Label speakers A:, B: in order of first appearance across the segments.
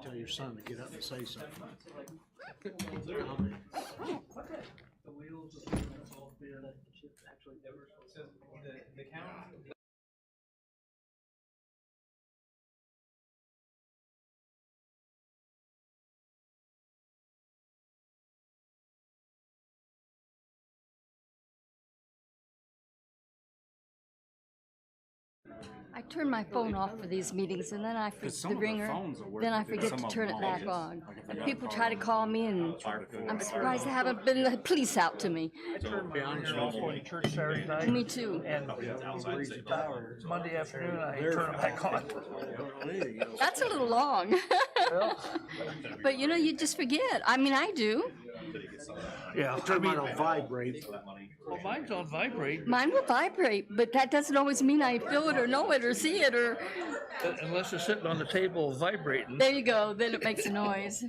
A: tell your son to get up and say something.
B: The wheels, that's all been actually ever. So the count.
C: I turn my phone off for these meetings, and then I forget
D: some
C: the
D: of the
C: ringer.
D: phones will work,
C: Then I
D: but
C: forget
D: some
C: to
D: of
C: turn
D: them
C: it back
D: won't.
C: on.
D: Like if you
C: And
D: got
C: people
D: a
C: try to call me, and I'm surprised there haven't been the police out to me.
B: I turned my ringer off going to church Saturday night.
C: Me too.
B: And Monday afternoon, I turn it back on.
C: That's a little long. But you know, you just forget. I mean, I do.
B: Yeah,
A: Turn mine on vibrate.
B: well, mine's on vibrate,
C: Mine will vibrate, but that doesn't always mean I feel it or know it or see it or.
B: unless it's sitting on the table vibrating.
C: There you go. Then it makes a noise.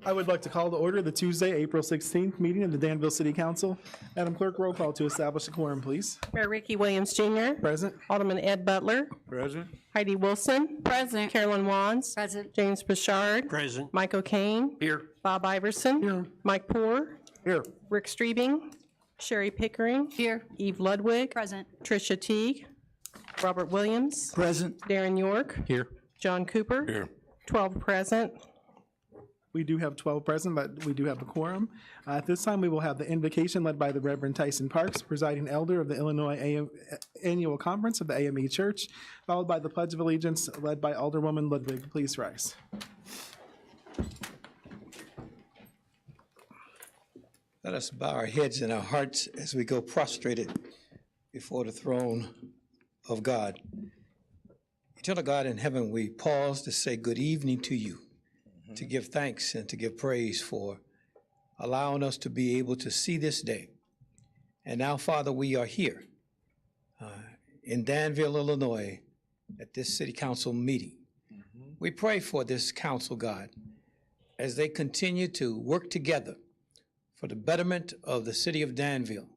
D: I would like to call to order the Tuesday, April 16th meeting of the Danville City Council. Madam Clerk, roll call to establish a quorum, please.
E: Mayor Ricky Williams Jr.
D: Present.
E: Alderman Ed Butler.
A: Present.
E: Heidi Wilson.
C: Present.
E: Carolyn Wands.
C: Present.
E: James Bouchard.
A: Present.
E: Mike O'Kane.
A: Here.
E: Bob Iverson.
D: Here.
E: Mike Poor.
A: Here.
E: Rick Streebing. Sherry Pickering.
C: Here.
E: Eve Ludwig.
C: Present.
E: Tricia Teague. Robert Williams.
A: Present.
E: Darren York.
A: Here.
E: John Cooper.
A: Here.
E: 12 present.
D: We do have 12 present, but we do have a quorum. At this time, we will have the invocation led by the Reverend Tyson Parks, presiding elder of the Illinois Annual Conference of the AME Church, followed by the Pledge of Allegiance led by Alderwoman Ludwig. Please rise.
F: Let us bow our heads and our hearts as we go prostrated before the throne of God. Eternal God in heaven, we pause to say good evening to you, to give thanks and to give praise for allowing us to be able to see this day. And now, Father, we are here in Danville, Illinois, at this city council meeting. We pray for this council, God, as they continue to work together for the betterment of the city of Danville.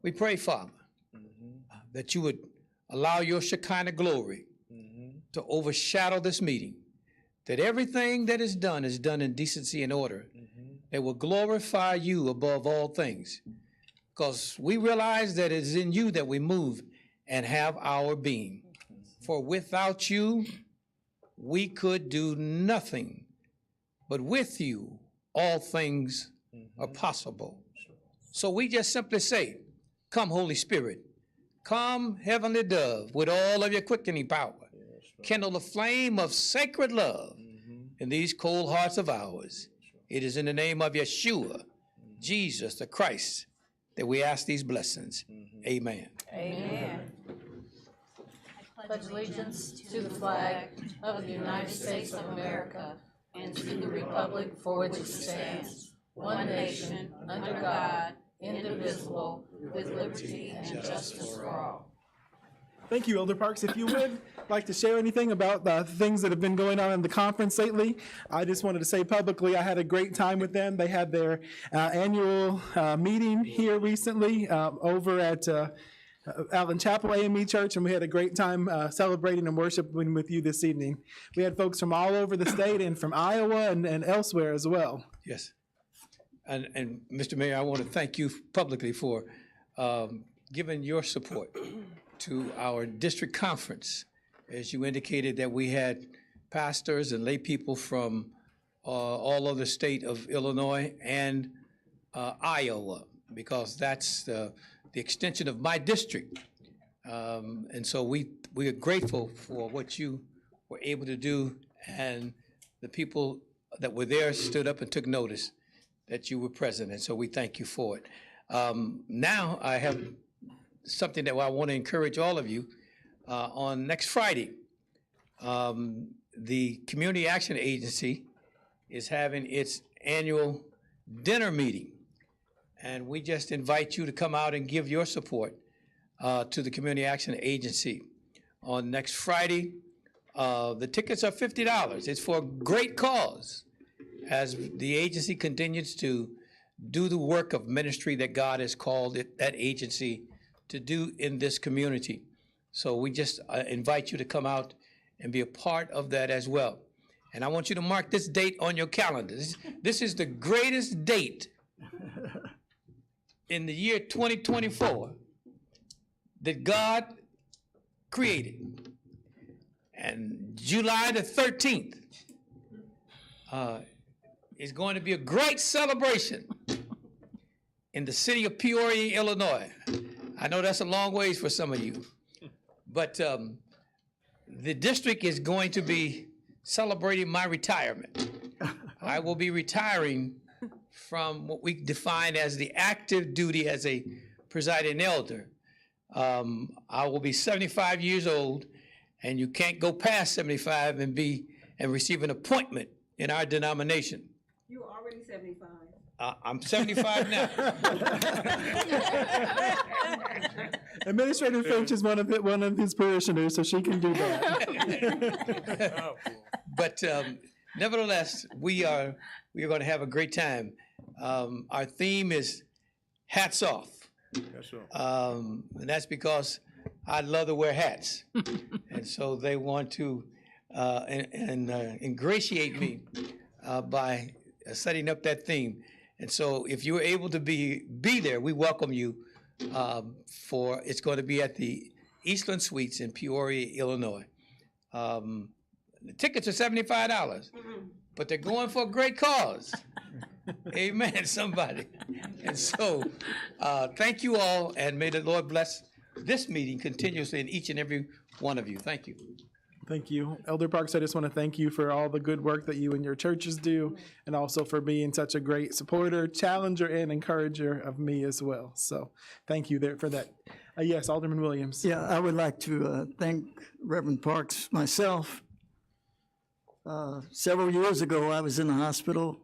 F: We pray, Father, that you would allow your Shekinah glory to overshadow this meeting, that everything that is done in decency and order, that will glorify you above all things, because we realize that it is in you that we move and have our being. For without you, we could do nothing, but with you, all things are possible. So we just simply say, come, Holy Spirit, come, heavenly dove, with all of your quickening power. Kindle the flame of sacred love in these cold hearts of ours. It is in the name of Yeshua, Jesus the Christ, that we ask these blessings. Amen.
G: Amen. Pledge allegiance to the flag of the United States of America and to the republic for which it stands, one nation, under God, indivisible, with liberty and justice for all.
D: Thank you, Elder Parks. If you would like to share anything about the things that have been going on in the conference lately, I just wanted to say publicly I had a great time with them. They had their annual meeting here recently over at Allen Chapel AME Church, and we had a great time celebrating and worshiping with you this evening. We had folks from all over the state and from Iowa and elsewhere as well.
F: Yes. And Mr. Mayor, I want to thank you publicly for giving your support to our district conference. As you indicated that we had pastors and lay people from all over the state of Illinois and Iowa, because that's the extension of my district. And so we are grateful for what you were able to do, and the people that were there stood up and took notice that you were present, and so we thank you for it. Now I have something that I want to encourage all of you. On next Friday, the Community Action Agency is having its annual dinner meeting, and we just invite you to come out and give your support to the Community Action Agency on next Friday. The tickets are $50. It's for a great cause, as the agency continues to do the work of ministry that God has called that agency to do in this community. So we just invite you to come out and be a part of that as well. And I want you to mark this date on your calendar. This is the greatest date in the year 2024 that God created. And July the 13th is going to be a great celebration in the city of Peoria, Illinois. I know that's a long ways for some of you, but the district is going to be celebrating my retirement. I will be retiring from what we define as the active duty as a presiding elder. I will be 75 years old, and you can't go past 75 and receive an appointment in our denomination.
G: You were already 75.
F: I'm 75 now.
D: Administrator Finch is one of his parishioners, so she can do that.
F: nevertheless, we are going to have a great time. Our theme is hats off.
A: Yes, sir.
F: And that's because I love to wear hats. And so they want to ingratiate me by setting up that theme. And so if you're able to be there, we welcome you it's going to be at the Eastland Suites in Peoria, Illinois. The tickets are $75, but they're going for a great cause. Amen, somebody. And so, thank you all, and may the Lord bless this meeting continuously in each and every one of you. Thank you.
D: Thank you. Elder Parks, I just want to thank you for all the good work that you and your churches do, and also for being such a great supporter, challenger, and encourager of me as well. So thank you there for that. Yes, Alderman Williams.
H: Yeah, I would like to thank Reverend Parks myself. Several years ago, I was in the hospital,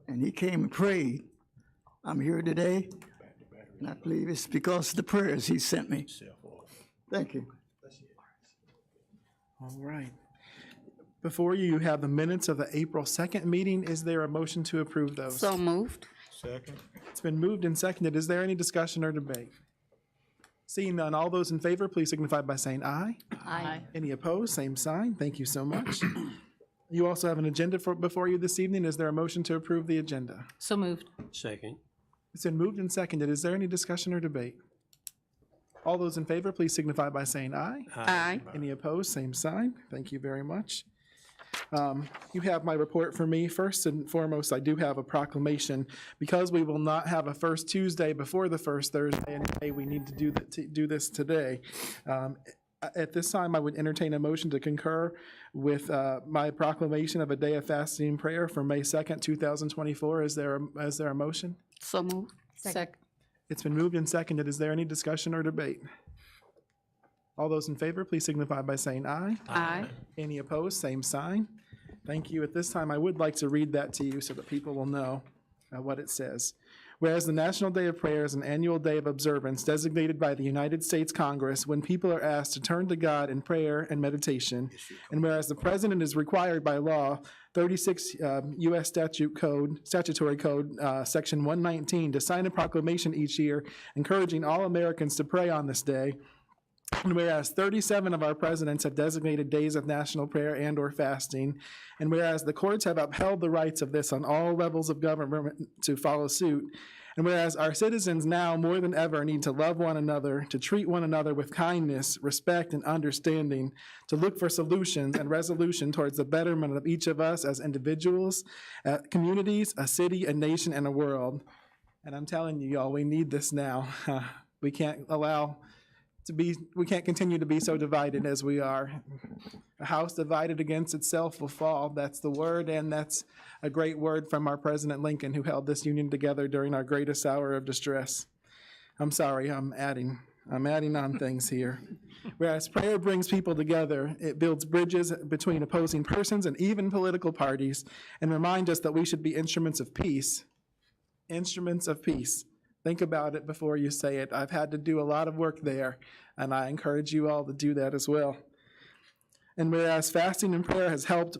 H: and he came and prayed. I'm here today, and I believe it's because of the prayers he sent me. Thank you.
D: All right. Before you have the minutes of the April 2nd meeting, is there a motion to approve those?
C: So moved.
A: Second.
D: It's been moved and seconded. Is there any discussion or debate? Seeing none, all those in favor, please signify by saying aye.
C: Aye.
D: Any opposed, same sign. Thank you so much. You also have an agenda before you this evening. Is there a motion to approve the agenda?
E: So moved.
A: Second.
D: It's been moved and seconded. Is there any discussion or debate? All those in favor, please signify by saying aye.
C: Aye.
D: Any opposed, same sign. Thank you very much. You have my report for me. First and foremost, I do have a proclamation. Because we will not have a first Tuesday before the first Thursday, and we need to do this today. At this time, I would entertain a motion to concur with my proclamation of a day of fasting and prayer for May 2nd, 2024. Is there a motion?
C: So moved. Second.
D: It's been moved and seconded. Is there any discussion or debate? All those in favor, please signify by saying aye.
C: Aye.
D: Any opposed, same sign. Thank you. At this time, I would like to read that to you so that people will know what it says. Whereas the National Day of Prayer is an annual day of observance designated by the United States Congress when people are asked to turn to God in prayer and meditation, and whereas the President is required by law, 36 U.S. Statutory Code, Section 119, to sign a proclamation each year encouraging all Americans to pray on this day, and whereas 37 of our presidents have designated days of national prayer and or fasting, and whereas the courts have upheld the rights of this on all levels of government to follow suit, and whereas our citizens now more than ever need to love one another, to treat one another with kindness, respect, and understanding, to look for solutions and resolution towards the betterment of each of us as individuals, communities, a city, a nation, and a world. And I'm telling you, y'all, we need this now. We can't continue to be so divided as we are. A house divided against itself will fall. That's the word, and that's a great word from our President Lincoln, who held this union together during our greatest hour of distress. I'm sorry, I'm adding on things here. Whereas prayer brings people together, it builds bridges between opposing persons and even political parties, and reminds us that we should be instruments of peace. Instruments of peace. Think about it before you say it. I've had to do a lot of work there, and I encourage you all to do that as well. And whereas fasting and prayer has helped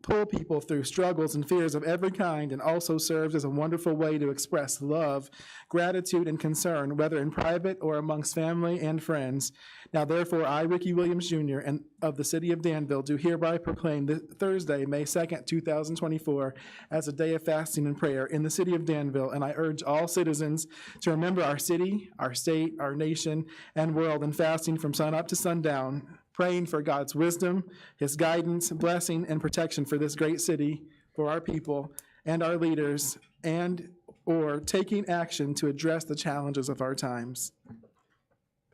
D: pull people through struggles and fears of every kind, and also serves as a wonderful way to express love, gratitude, and concern, whether in private or amongst family and friends. Now therefore, I, Ricky Williams Jr., and of the city of Danville, do hereby proclaim this Thursday, May 2nd, 2024, as a day of fasting and prayer in the city of Danville, and I urge all citizens to remember our city, our state, our nation, and world in fasting from sunup to sundown, praying for God's wisdom, his guidance, blessing, and protection for this great city, for our people, and our leaders, and or taking action to address the challenges of our times.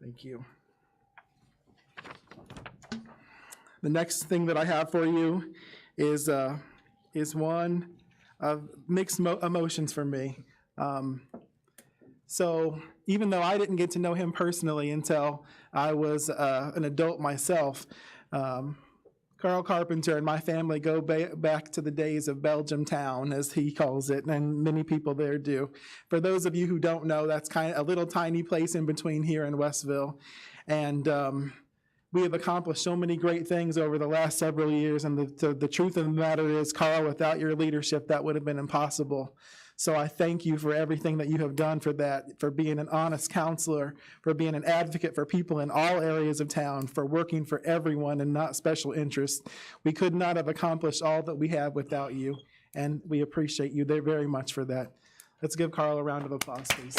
D: Thank you. The next thing that I have for you is one of mixed emotions for me. So even though I didn't get to know him personally until I was an adult myself, Carl Carpenter and my family go back to the days of Belgium Town, as he calls it, and many people there do. For those of you who don't know, that's kind of a little tiny place in between here and Westville. And We have accomplished so many great things over the last several years, and the truth of the matter is, Carl, without your leadership, that would have been impossible. So I thank you for everything that you have done for that, for being an honest counselor, for being an advocate for people in all areas of town, for working for everyone and not special interests. We could not have accomplished all that we have without you, and we appreciate you very much for that. Let's give Carl a round of applause, please.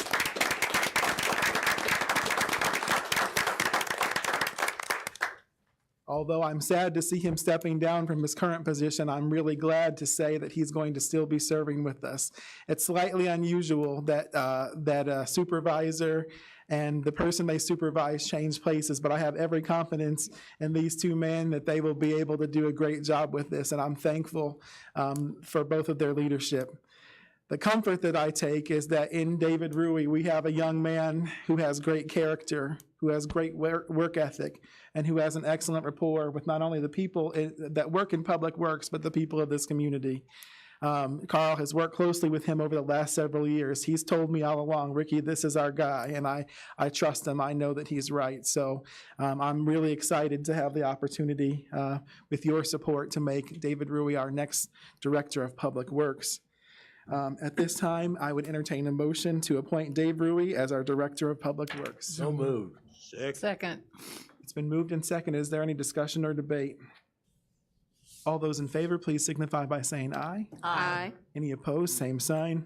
D: Although I'm sad to see him stepping down from his current position, I'm really glad to say that he's going to still be serving with us. It's slightly unusual that a supervisor and the person they supervise change places, but I have every confidence in these two men that they will be able to do a great job with this, and I'm thankful for both of their leadership. The comfort that I take is that in David Rui, we have a young man who has great character, who has great work ethic, and who has an excellent rapport with not only the people that work in public works, but the people of this community. Carl has worked closely with him over the last several years. He's told me all along, Ricky, this is our guy, and I trust him. I know that he's right. So I'm really excited to have the opportunity with your support to make David Rui our next Director of Public Works. At this time, I would entertain a motion to appoint Dave Rui as our Director of Public Works.
A: So moved.
G: Second.
D: It's been moved and seconded. Is there any discussion or debate? All those in favor, please signify by saying aye.
G: Aye.
D: Any opposed, same sign.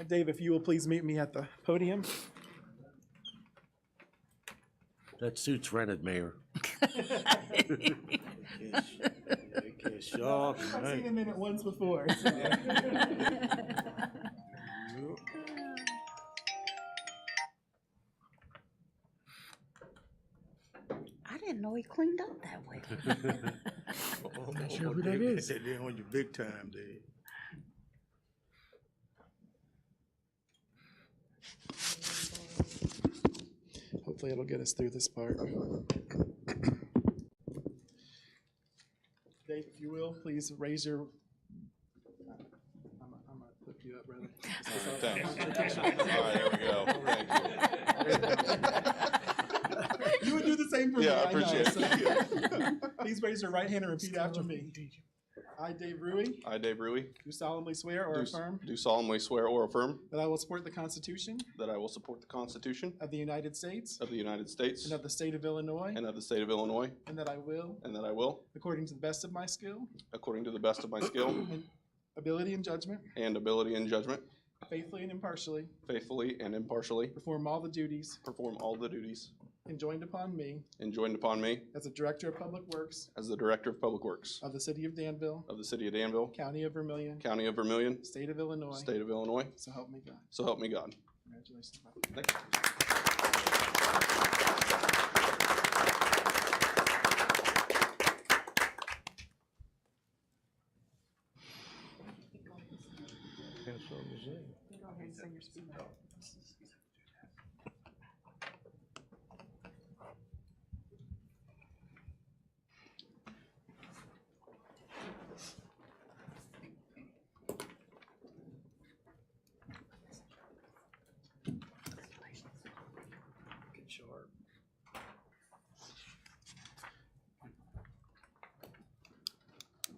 D: Dave, if you will please meet me at the podium.
A: That suit's rented, Mayor. Sharp,
D: I've seen him in it once before.
C: I didn't know he cleaned up that way.
A: I'm not sure who that is. They're on your big time, Dave.
D: Hopefully it'll get us through this part. Dave, if you will, please raise your. I'm gonna flip you up, brother.
I: Thanks. All right, there we go. Thank you.
D: You would do the same for me.
I: Yeah, I
D: know,
I: appreciate it.
D: so- Please raise your right hand and repeat after me. I, Dave Rui,
I: I, Dave Rui,
D: do solemnly swear or affirm
I: do solemnly swear or affirm
D: that I will support the Constitution
I: that I will support the Constitution
D: of the United States
I: of the United States
D: and of the state of Illinois,
I: and of the state of Illinois,
D: and that I will, according to the best of my skill,
I: according to the best of my skill
D: and ability and judgment,
I: faithfully and impartially,
D: perform all the duties enjoined upon me
I: as
D: the Director of Public Works
I: the Director of Public Works
D: of the City of Danville,
I: of the City of Danville,
D: County of Vermilion, State of Illinois, so help me God.
I: So help me God.
D: Congratulations.
I: Thank you.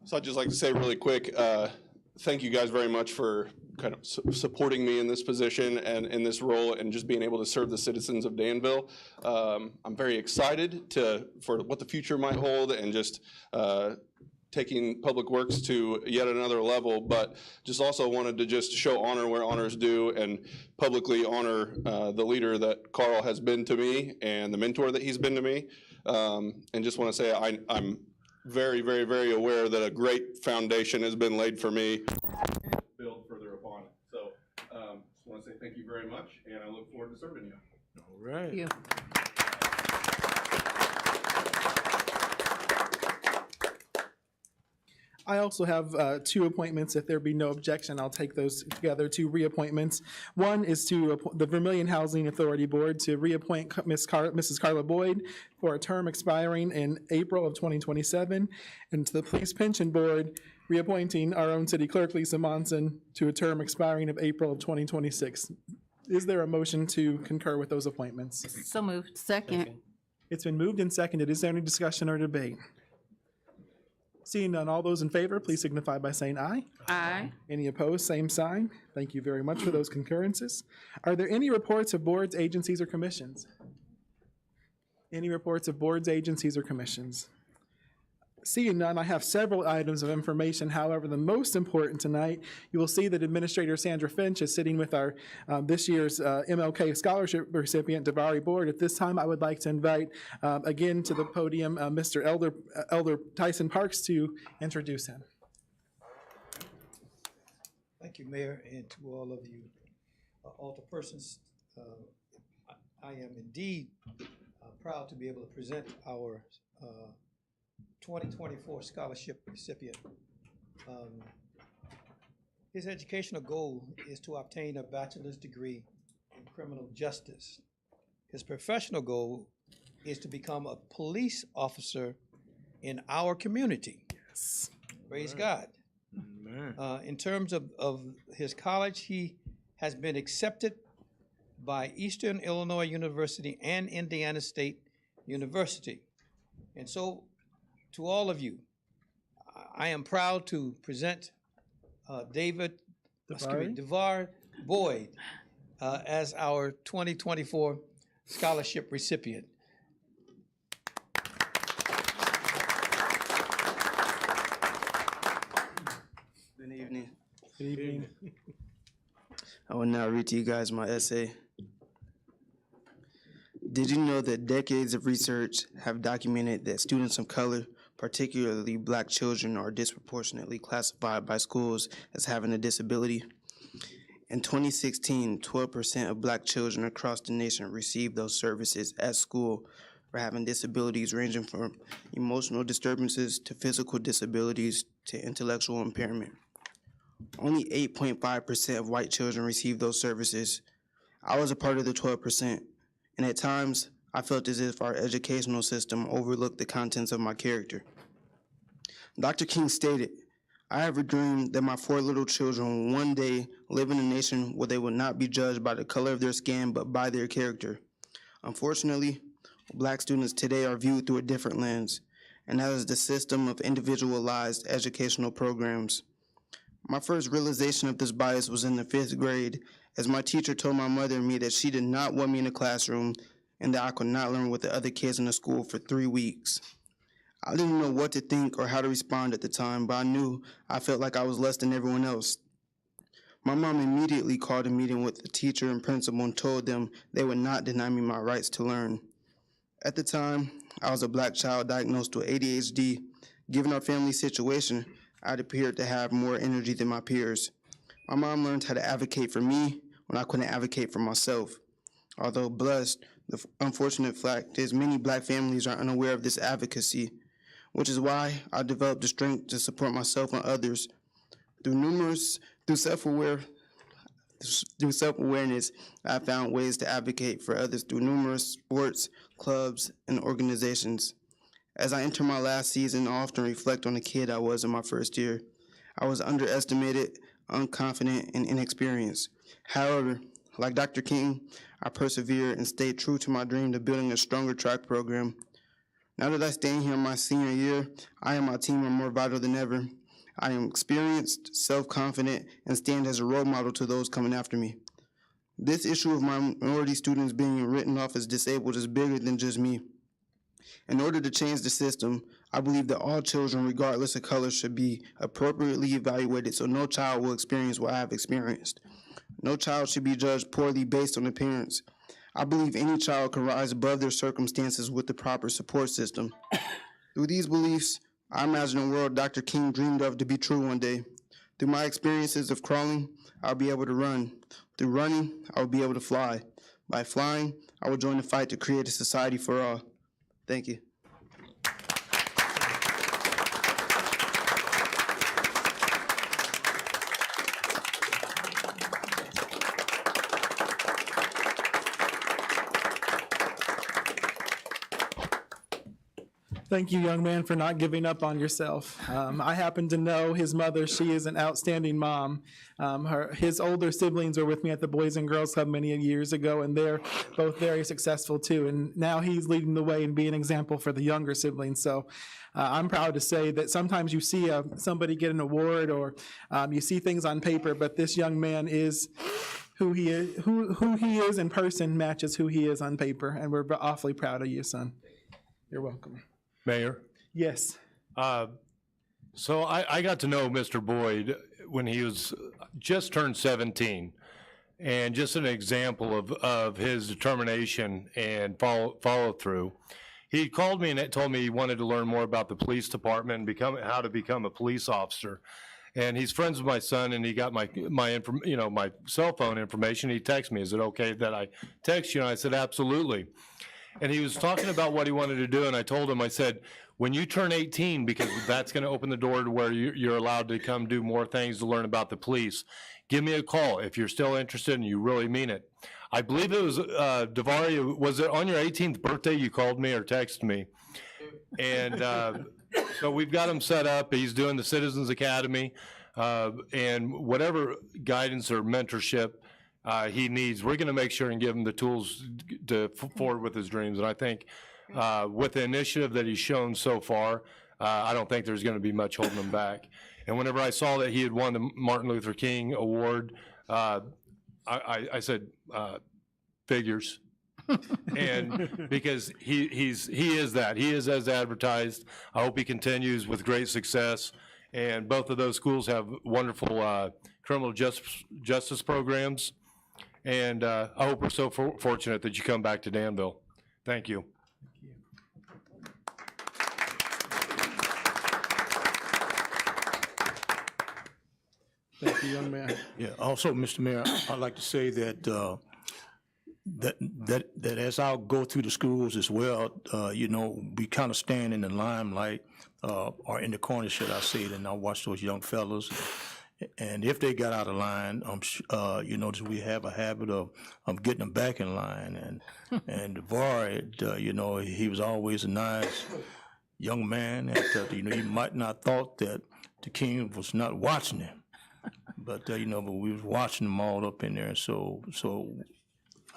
I: So I'd just like to say really quick, thank you guys very much for kind of supporting me in this position and in this role and just being able to serve the citizens of Danville. I'm very excited for what the future might hold and just taking Public Works to yet another level, but just also wanted to just show honor where honor is due and publicly honor the leader that Carl has been to me and the mentor that he's been to me. And just want to say I'm very, very, very aware that a great foundation has been laid for me to build further upon it. So just want to say thank you very much, and I look forward to serving you.
A: All right.
G: Thank you.
D: I also have two appointments. If there be no objection, I'll take those together, two reappointments. One is to the Vermilion Housing Authority Board to reappoint Mrs. Carla Boyd for a term expiring in April of 2027, and to the Police Pension Board, reappointing our own city clerk, Lisa Monson, to a term expiring of April of 2026. Is there a motion to concur with those appointments?
G: So moved. Second.
D: It's been moved and seconded. Is there any discussion or debate? Seeing none, all those in favor, please signify by saying aye.
G: Aye.
D: Any opposed, same sign. Thank you very much for those concurrences. Are there any reports of boards, agencies, or commissions? Any reports of boards, agencies, or commissions? Seeing none, I have several items of information. However, the most important tonight, you will see that Administrator Sandra Finch is sitting with our this year's MLK Scholarship recipient, Davari Board. At this time, I would like to invite again to the podium Mr. Elder Tyson Parks to introduce him.
F: Thank you, Mayor, and to all of you altar persons. I am indeed proud to be able to present our 2024 scholarship recipient. His educational goal is to obtain a bachelor's degree in criminal justice. His professional goal is to become a police officer in our community.
D: Yes.
F: Praise God. In terms of his college, he has been accepted by Eastern Illinois University and Indiana State University. And so, to all of you, I am proud to present DeVar Boyd as our 2024 scholarship recipient.
J: Good evening.
D: Good evening.
J: I will now read to you guys my essay. Did you know that decades of research have documented that students of color, particularly Black children, are disproportionately classified by schools as having a disability? In 2016, 12% of Black children across the nation received those services at school for having disabilities ranging from emotional disturbances to physical disabilities to intellectual impairment. Only 8.5% of white children received those services. I was a part of the 12%. And at times, I felt as if our educational system overlooked the contents of my character. Dr. King stated, "I have a dream that my 4 little children will one day live in a nation where they will not be judged by the color of their skin, but by their character." Unfortunately, Black students today are viewed through a different lens, and that is the system of individualized educational programs. My first realization of this bias was in the 5th grade, as my teacher told my mother and me that she did not want me in the classroom and that I could not learn with the other kids in the school for 3 weeks. I didn't know what to think or how to respond at the time, but I knew I felt like I was less than everyone else. My mom immediately called a meeting with the teacher and principal and told them they would not deny me my rights to learn. At the time, I was a Black child diagnosed with ADHD. Given our family situation, I'd appeared to have more energy than my peers. My mom learned how to advocate for me when I couldn't advocate for myself. Although blessed, the unfortunate fact is many Black families are unaware of this advocacy, which is why I developed the strength to support myself and others. Through self-awareness, I found ways to advocate for others through numerous sports, clubs, and organizations. As I enter my last season, I often reflect on the kid I was in my first year. I was underestimated, unconfident, and inexperienced. However, like Dr. King, I persevered and stayed true to my dream of building a stronger track program. Now that I stand here in my senior year, I and my team are more vital than ever. I am experienced, self-confident, and stand as a role model to those coming after me. This issue of minority students being written off as disabled is bigger than just me. In order to change the system, I believe that all children, regardless of color, should be appropriately evaluated so no child will experience what I have experienced. No child should be judged poorly based on appearance. I believe any child can rise above their circumstances with the proper support system. Through these beliefs, I imagine a world Dr. King dreamed of to be true one day. Through my experiences of crawling, I'll be able to run. Through running, I will be able to fly. By flying, I will join the fight to create a society for all. Thank you.
D: Thank you, young man, for not giving up on yourself. I happen to know his mother. She is an outstanding mom. His older siblings were with me at the Boys and Girls Club many years ago, and they're both very successful too. And now he's leading the way and being an example for the younger siblings. So I'm proud to say that sometimes you see somebody get an award or you see things on paper, but this young man is who he is in person matches who he is on paper, and we're awfully proud of you, son. You're welcome.
K: Mayor?
D: Yes.
K: So I got to know Mr. Boyd when he was just turned 17, and just an example of his determination and follow through. He called me and told me he wanted to learn more about the police department and how to become a police officer. And he's friends with my son, and he got my cell phone information. He texted me, "Is it okay that I text you?" And I said, "Absolutely." And he was talking about what he wanted to do, and I told him, I said, when you turn 18, because that's going to open the door to where you're allowed to come do more things to learn about the police, give me a call if you're still interested and you really mean it. I believe it was, Davari, was it on your 18th birthday you called me or texted me? And so we've got him set up. He's doing the Citizens Academy, and whatever guidance or mentorship he needs, we're going to make sure and give him the tools to forward with his dreams. And I think with the initiative that he's shown so far, I don't think there's going to be much holding him back. And whenever I saw that he had won the Martin Luther King Award, I said, figures. And because he is that. He is as advertised. I hope he continues with great success. And both of those schools have wonderful criminal justice programs. And I hope we're so fortunate that you come back to Danville. Thank you.
D: Thank you, young man.
A: Yeah, also, Mr. Mayor, I'd like to say that that as I go through the schools as well, we kind of stand in the limelight or in the corner, should I say, and I watch those young fellows. And if they got out of line, we have a habit of getting them back in line. And Davari, he was always a nice young man. And, he might not thought that the king was not watching him, but but we was watching them all up in there. So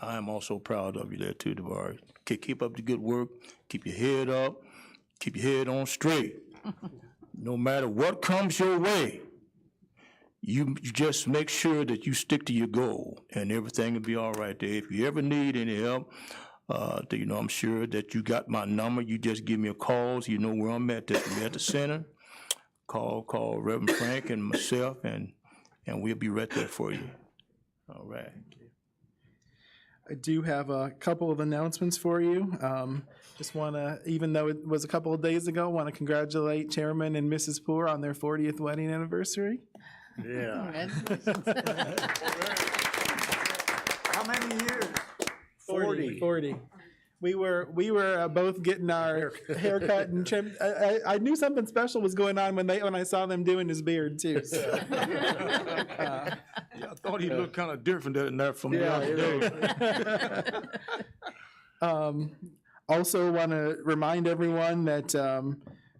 A: I am also proud of you there too, Davari. Keep up the good work. Keep your head up. Keep your head on straight. No matter what comes your way, you just make sure that you stick to your goal, and everything will be all right there. If you ever need any help, I'm sure that you got my number. You just give me a call. So you know where I'm at. We're at the center. Call Reverend Frank and myself, and we'll be right there for you. All right.
D: I do have a couple of announcements for you. Just want to, even though it was a couple of days ago, want to congratulate Chairman and Mrs. Poor on their 40th wedding anniversary.
A: Yeah.
H: How many years?
D: 40. We were both getting our haircut and trimmed. I knew something special was going on when I saw them doing his beard too. So.
A: I thought he looked kind of different than that from the other day.
D: Also want to remind everyone that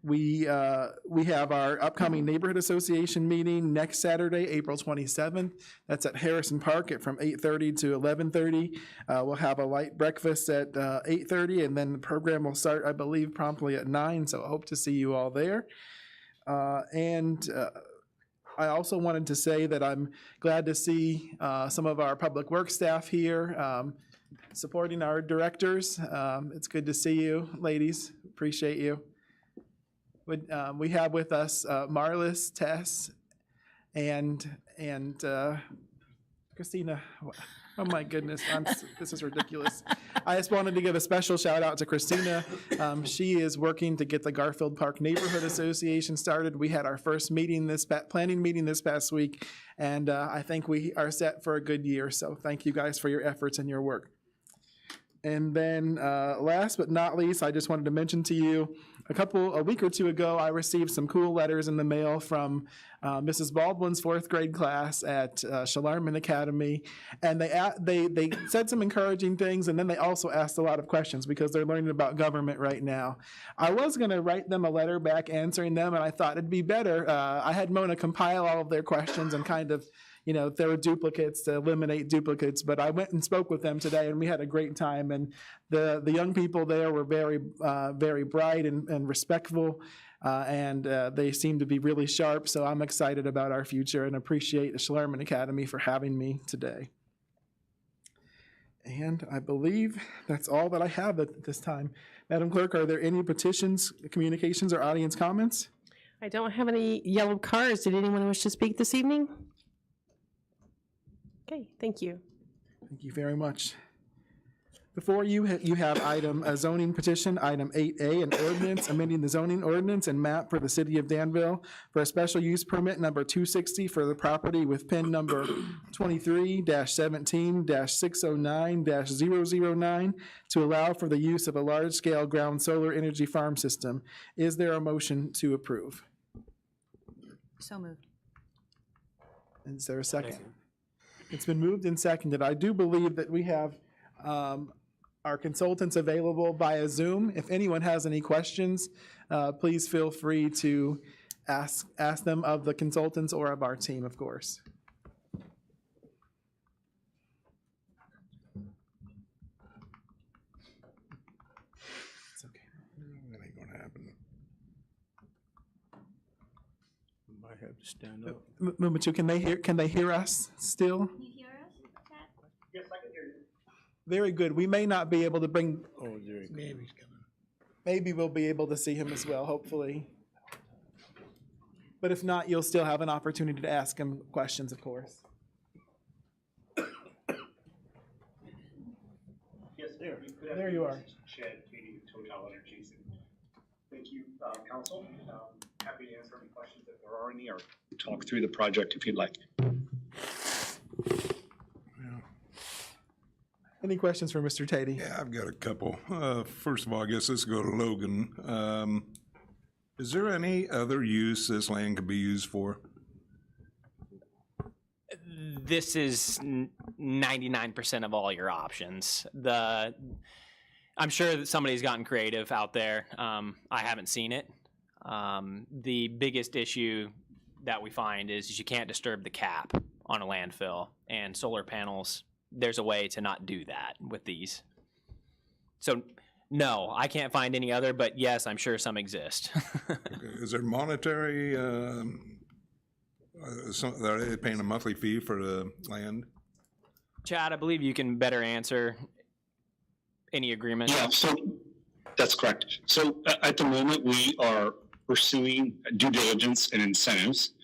D: we have our upcoming Neighborhood Association meeting next Saturday, April 27th. That's at Harrison Park from 8:30 to 11:30. We'll have a light breakfast at 8:30, and then the program will start, I believe, promptly at 9, so I hope to see you all there. I also wanted to say that I'm glad to see some of our public works staff here supporting our directors. It's good to see you, ladies. Appreciate you. We have with us Marlis, Tess, and Christina. Oh my goodness, this is ridiculous. I just wanted to give a special shout out to Christina. She is working to get the Garfield Park Neighborhood Association started. We had our first planning meeting this past week, and I think we are set for a good year. So thank you guys for your efforts and your work. And then last but not least, I just wanted to mention to you, a week or two ago, I received some cool letters in the mail from Mrs. Baldwin's fourth grade class at Shalarman Academy. And they said some encouraging things, and then they also asked a lot of questions because they're learning about government right now. I was going to write them a letter back answering them, and I thought it'd be better. I had Mona compile all of their questions and kind of, if there were duplicates, to eliminate duplicates. But I went and spoke with them today, and we had a great time. And the young people there were very, very bright and respectful, and they seem to be really sharp. So I'm excited about our future and appreciate the Shalarman Academy for having me today. And I believe that's all that I have at this time. Madam Clerk, are there any petitions, communications, or audience comments?
E: I don't have any yellow cards. Did anyone wish to speak this evening? Okay, thank you.
D: Thank you very much. Before you, you have a zoning petition, item 8A, an ordinance amending the zoning ordinance and map for the city of Danville for a special use permit number 260 for the property with PIN number 23-17-609-009 to allow for the use of a large-scale ground solar energy farm system. Is there a motion to approve?
G: So moved.
D: Is there a second? It's been moved and seconded. I do believe that we have our consultants available via Zoom. If anyone has any questions, please feel free to ask them of the consultants or of our team, of course. It's okay.
A: That ain't gonna happen. Might have to stand up.
D: Mumachu, can they hear us still?
C: Can you hear us, Pat?
B: Yes, I can hear you.
D: Very good. We may not be able to bring,
A: Oh, there he goes.
D: maybe we'll be able to see him as well, hopefully. But if not, you'll still have an opportunity to ask him questions, of course.
B: Yes,
D: There you are.
B: Chad Katie, Total Energies. Thank you, council. Happy to answer any questions if there are any, or talk through the project if you'd like.
D: Any questions for Mr. Tatey?
L: Yeah, I've got a couple. First of all, I guess let's go to Logan. Is there any other use this land could be used for?
M: This is 99% of all your options. I'm sure that somebody's gotten creative out there. I haven't seen it. The biggest issue that we find is you can't disturb the cap on a landfill, and solar panels, there's a way to not do that with these. So no, I can't find any other, but yes, I'm sure some exist.
L: Okay. Is there monetary, are they paying a monthly fee for the land?
M: Chad, I believe you can better answer any agreement.
B: Yeah, so that's correct. So at the moment, we are pursuing due diligence and incentives.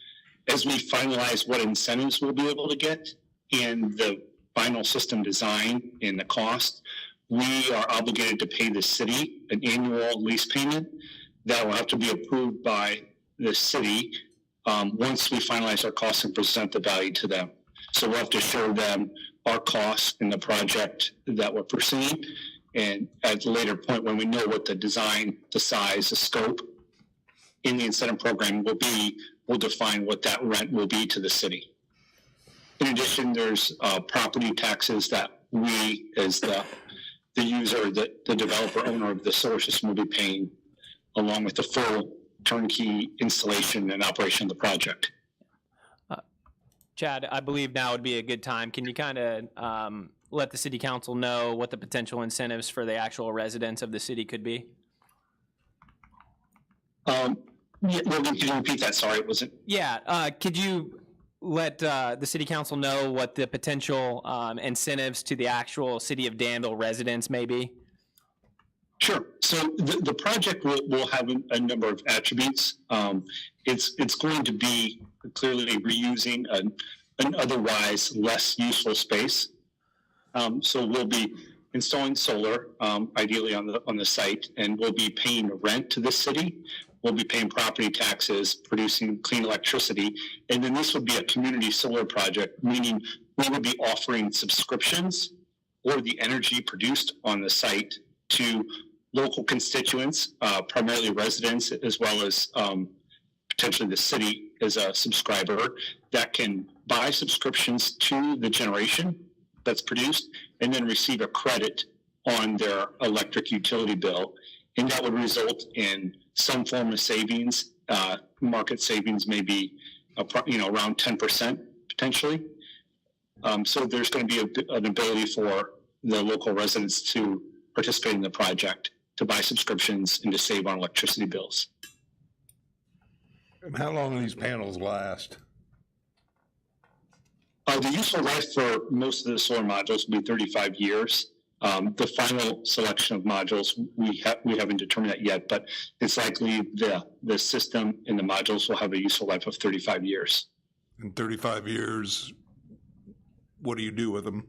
B: As we finalize what incentives we'll be able to get and the final system design and the cost, we are obligated to pay the city an annual lease payment that will have to be approved by the city once we finalize our costs and present the value to them. So we'll have to show them our costs in the project that we're pursuing. And at a later point, when we know what the design, the size, the scope in the incentive program will be, we'll define what that rent will be to the city. In addition, there's property taxes that we, as the user, the developer owner of the solar system, will be paying, along with the full turnkey installation and operation of the project.
M: Chad, I believe now would be a good time. Can you kind of let the city council know what the potential incentives for the actual residents of the city could be?
B: Logan, can you repeat that? Sorry, it wasn't.
M: Yeah, could you let the city council know what the potential incentives to the actual city of Danville residents may be?
B: Sure. So the project will have a number of attributes. It's going to be clearly reusing an otherwise less useful space. So we'll be installing solar, ideally on the site, and we'll be paying rent to the city. We'll be paying property taxes, producing clean electricity, and then this would be a community solar project, meaning we would be offering subscriptions or the energy produced on the site to local constituents, primarily residents, as well as potentially the city as a subscriber that can buy subscriptions to the generation that's produced and then receive a credit on their electric utility bill. And that would result in some form of savings, market savings, maybe around 10% potentially. So there's going to be an ability for the local residents to participate in the project, to buy subscriptions and to save on electricity bills.
L: And how long do these panels last?
B: The useful life for most of the solar modules will be 35 years. The final selection of modules, we haven't determined that yet, but it's likely the system and the modules will have a useful life of 35 years.
L: In 35 years, what do you do with them?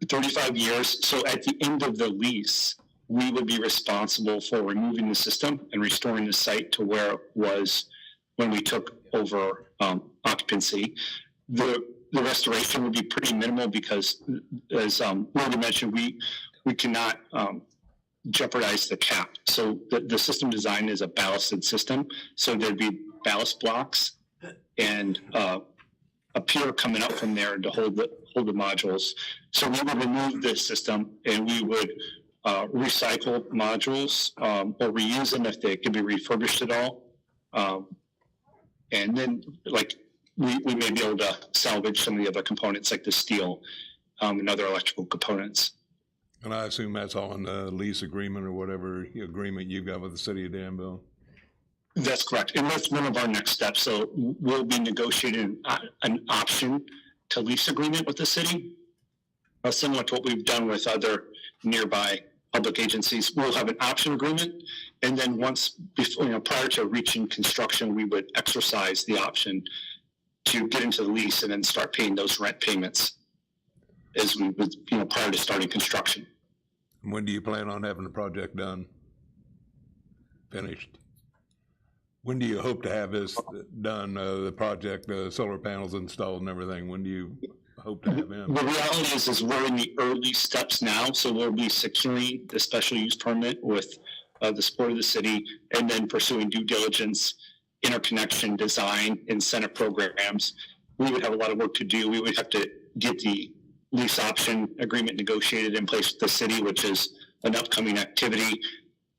B: 35 years. So at the end of the lease, we would be responsible for removing the system and restoring the site to where it was when we took over occupancy. The restoration would be pretty minimal because, as Logan mentioned, we cannot jeopardize the cap. So the system design is a ballasted system. So there'd be ballast blocks and a pier coming up from there to hold the modules. So we would remove this system and we would recycle modules or reuse them if they could be refurbished at all. And then we may be able to salvage some of the other components like the steel and other electrical components.
L: And I assume that's all in the lease agreement or whatever agreement you've got with the city of Danville?
B: That's correct. And that's one of our next steps. So we'll be negotiating an option to lease agreement with the city, similar to what we've done with other nearby public agencies. We'll have an option agreement. And then prior to reaching construction, we would exercise the option to get into the lease and then start paying those rent payments as we would, prior to starting construction.
L: When do you plan on having the project done? Finished? When do you hope to have this done, the project, the solar panels installed and everything? When do you hope to have them?
B: The reality is we're in the early steps now, so we'll be securing the special use permit with the support of the city and then pursuing due diligence, interconnection, design, incentive programs. We would have a lot of work to do. We would have to get the lease option agreement negotiated in place with the city, which is an upcoming activity.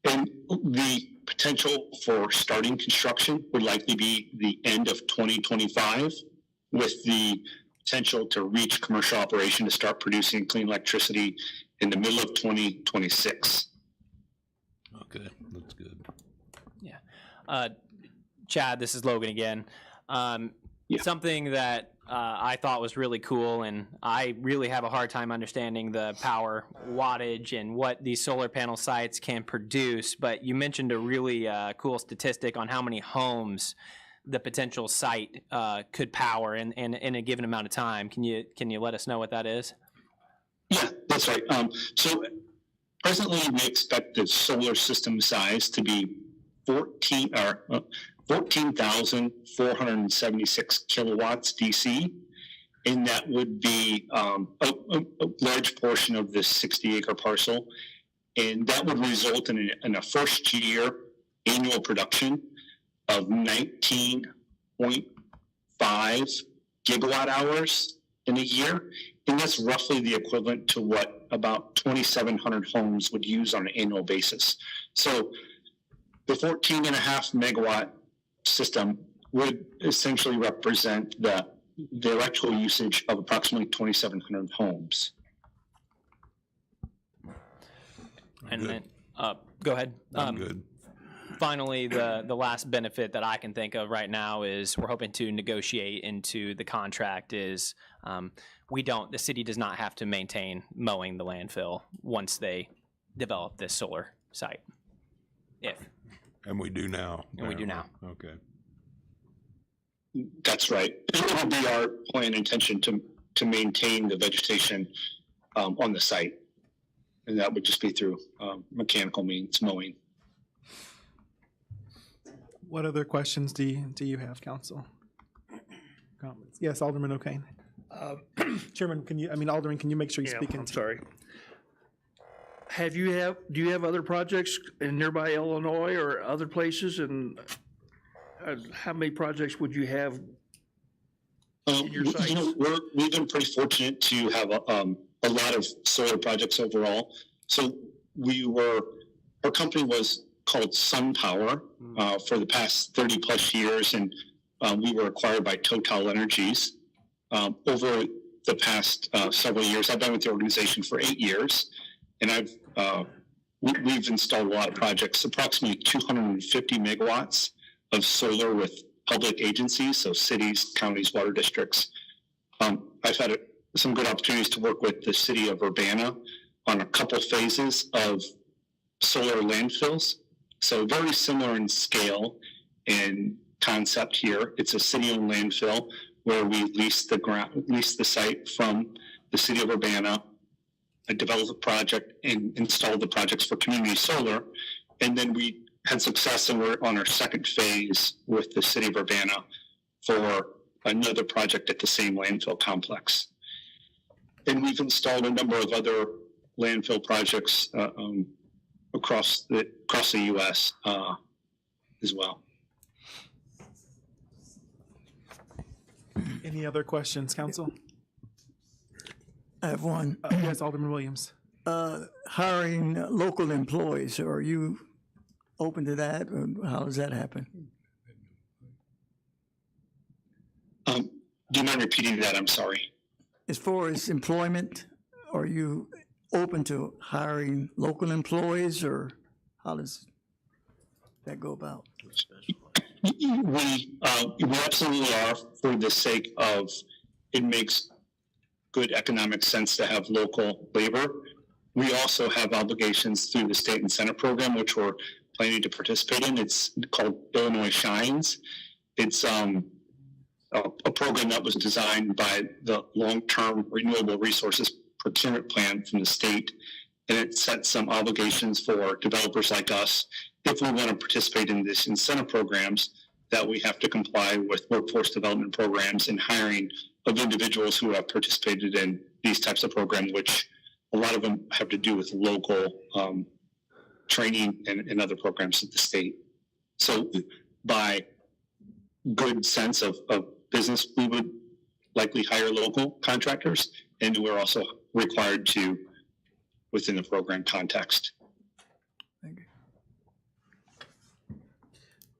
B: And the potential for starting construction would likely be the end of 2025, with the potential to reach commercial operation to start producing clean electricity in the middle of 2026.
L: Okay, that's good.
M: Yeah. Chad, this is Logan again. Something that I thought was really cool, and I really have a hard time understanding the power wattage and what these solar panel sites can produce, but you mentioned a really cool statistic on how many homes the potential site could power in a given amount of time. Can you let us know what that is?
B: Yeah, that's right. So presently we expect the solar system size to be 14,476 kilowatts DC, and that would be a large portion of this 60-acre parcel, and that would result in a first-year annual production of 19.5 gigawatt hours in a year, and that's roughly the equivalent to what about 2,700 homes would use on an annual basis. So the 14.5 megawatt system would essentially represent the electrical usage of approximately 2,700 homes.
M: And then, go ahead.
L: I'm good.
M: Finally, the last benefit that I can think of right now is we're hoping to negotiate into the contract is the city does not have to maintain mowing the landfill once they develop this solar site.
L: And we do now.
M: And we do now.
L: Okay.
B: That's right. It would be our plan and intention to maintain the vegetation on the site. And that would just be through mechanical means, mowing.
D: What other questions do you have, Council? Comments? Yes, Alderman O'Kane. Chairman, Alderman, can you make sure you speak
N: I'm
D: into?
N: sorry. Do you have other projects in nearby Illinois or other places, and how many projects would you have in your sites?
B: We've been pretty fortunate to have a lot of solar projects overall. So our company was called SunPower for the past 30 plus years, and we were acquired by Total Energies. Over the past several years, I've been with the organization for 8 years, and we've installed a lot of projects, approximately 250 megawatts of solar with public agencies, so cities, counties, water districts. I've had some good opportunities to work with the city of Urbana on a couple phases of solar landfills. So very similar in scale and concept here. It's a city-owned landfill where we lease the site from the city of Urbana, develop a project and install the projects for community solar. And then we had success, and we're on our second phase with the city of Urbana for another project at the same landfill complex. And we've installed a number of other landfill projects across the U.S. As well.
D: Any other questions, council?
H: I have one.
D: Yes, Alderman Williams.
H: Hiring local employees, are you open to that, or how does that happen?
B: Do you mind repeating that? I'm sorry.
H: As far as employment, are you open to hiring local employees, or how does that go about?
B: We absolutely are, for the sake of it makes good economic sense to have local labor. We also have obligations through the state and Senate program, which we're planning to participate in. It's called Illinois Shines. It's a program that was designed by the long-term renewable resources procurement plan from the state, and it sets some obligations for developers like us if we want to participate in this incentive programs, that we have to comply with workforce development programs and hiring of individuals who have participated in these types of programs, which a lot of them have to do with local training and other programs at the state. So by good sense of business, we would likely hire local contractors, and we're also required to within the program context.
H: Thank you.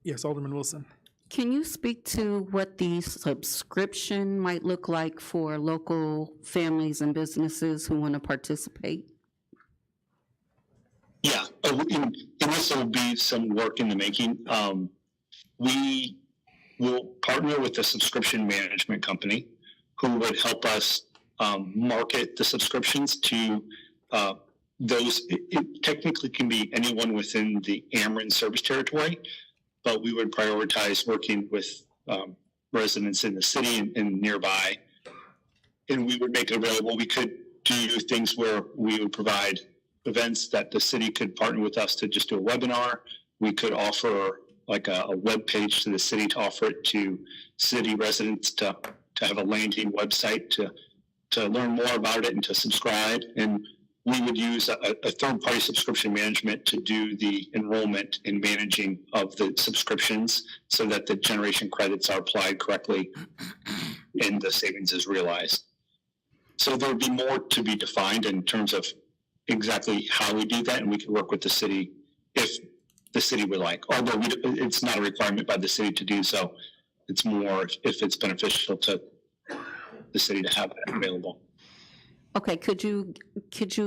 D: Yes, Alderman Wilson.
E: Can you speak to what the subscription might look like for local families and businesses who want to participate?
B: Yeah, and this will be some work in the making. We will partner with a subscription management company who would help us market the subscriptions to those. It technically can be anyone within the Ameren service territory, but we would prioritize working with residents in the city and nearby, and we would make it available. We could do things where we would provide events that the city could partner with us to just do a webinar. We could offer like a web page to the city to offer it to city residents to have a landing website to learn more about it and to subscribe. And we would use a third-party subscription management to do the enrollment and managing of the subscriptions so that the generation credits are applied correctly and the savings is realized. So there would be more to be defined in terms of exactly how we do that, and we could work with the city if the city would like. Although it's not a requirement by the city to do so. It's more if it's beneficial to the city to have that available.
E: Okay, could you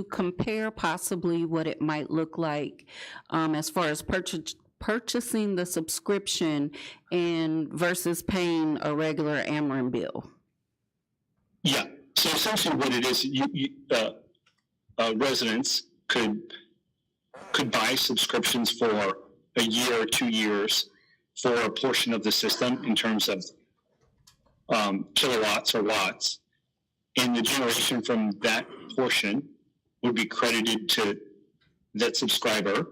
E: compare possibly what it might look like as far as purchasing the subscription and versus paying a regular Ameren bill?
B: Yeah. So essentially, what it is, residents could buy subscriptions for a year or 2 years for a portion of the system in terms of kilowatts or watts. And the generation from that portion would be credited to that subscriber,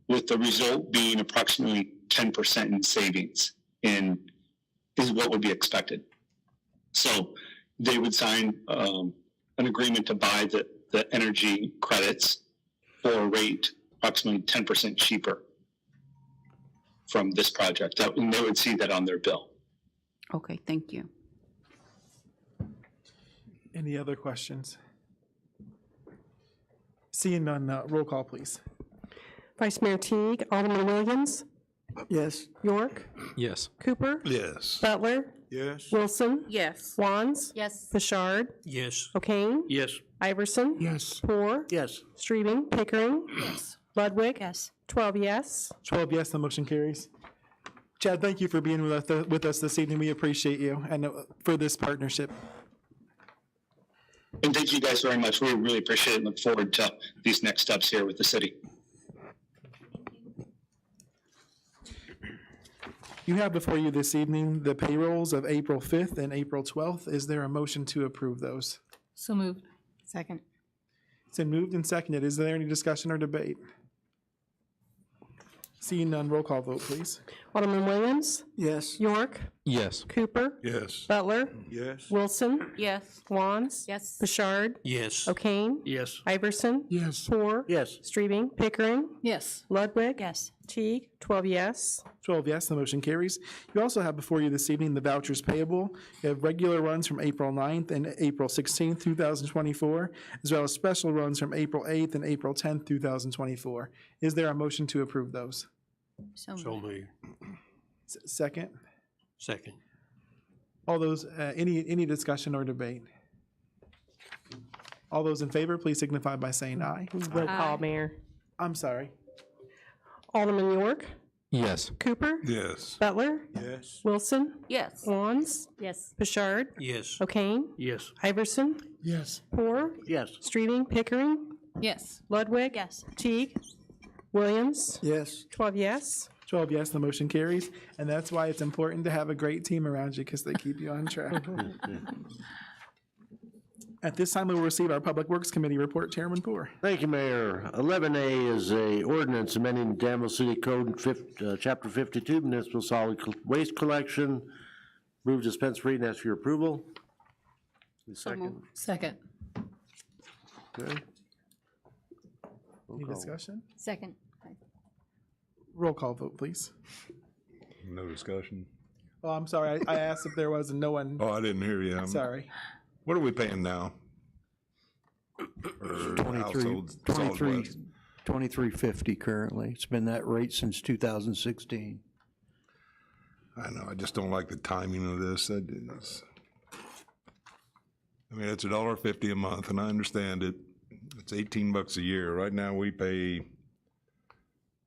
B: with the result being approximately 10% in savings is what would be expected. So they would sign an agreement to buy the energy credits for a rate approximately 10% cheaper from this project. And they would see that on their bill.
E: Okay, thank you.
D: Any other questions? Seeing none, roll call, please.
O: Vice Mayor Teague, Alderman Williams,
H: Yes.
O: York,
F: Yes.
O: Cooper,
L: Yes.
O: Butler,
L: Yes.
O: Wilson,
E: Yes.
O: Wands,
C: Yes.
O: Bouchard,
N: Yes.
O: O'Kane,
N: Yes.
O: Iverson,
L: Yes.
O: Poor,
L: Yes.
O: Streaming, Pickering, Ludwig,
C: Yes.
O: 12 yes.
D: 12 yes, the motion carries. Chad, thank you for being with us this evening. We appreciate you and for this partnership.
B: And thank you guys very much. We really appreciate it and look forward to these next steps here with the city.
D: You have before you this evening the payrolls of April 5th and April 12th. Is there a motion to approve those?
G: So moved.
C: Second.
D: It's been moved and seconded. Is there any discussion or debate? Seeing none, roll call vote, please.
O: Alderman Williams,
H: Yes.
O: York,
F: Yes.
O: Cooper,
L: Yes.
O: Butler,
L: Yes.
O: Wilson,
E: Yes.
O: Wands,
C: Yes.
O: Bouchard,
N: Yes.
O: O'Kane,
N: Yes.
O: Iverson,
L: Yes.
O: Poor,
L: Yes.
O: Streaming, Pickering,
G: Yes.
O: Ludwig,
C: Yes.
O: Teague, 12 yes.
D: 12 yes, the motion carries. You also have before you this evening the vouchers payable. You have regular runs from April 9th and April 16th, 2024, as well as special runs from April 8th and April 10th, 2024. Is there a motion to approve those?
C: So
N: So
C: moved.
N: moved.
D: Second?
N: Second.
D: All those, any discussion or debate? All those in favor, please signify by saying aye.
O: Roll call, Mayor.
D: I'm sorry.
O: Alderman York,
F: Yes.
O: Cooper,
L: Yes.
O: Butler,
L: Yes.
O: Wilson,
E: Yes.
O: Wands,
C: Yes.
O: Bouchard,
N: Yes.
O: O'Kane,
N: Yes.
O: Iverson,
L: Yes.
O: Poor,
L: Yes.
O: Streaming, Pickering,
G: Yes.
O: Ludwig,
C: Yes.
O: Teague, Williams,
H: Yes.
O: 12 yes.
D: 12 yes, the motion carries. And that's why it's important to have a great team around you because they keep you on track. At this time, we will receive our Public Works Committee report. Chairman Poor.
P: Thank you, Mayor. 11A is a ordinance amending Danville City Code, Chapter 52, Municipal Solid Waste Collection. Move to dispense reading, ask for your approval. Second.
G: Second.
P: Okay.
D: Any discussion?
C: Second.
D: Roll call vote, please.
L: No discussion.
D: Oh, I'm sorry. I asked if there was and no one.
L: Oh, I didn't hear you.
D: Sorry.
L: What are we paying now? For households, solid waste?
Q: 2350 currently. It's been that rate since 2016.
L: I know, I just don't like the timing of this. I mean, it's $1.50 a month, and I understand it. It's $18 a year. Right now, we pay,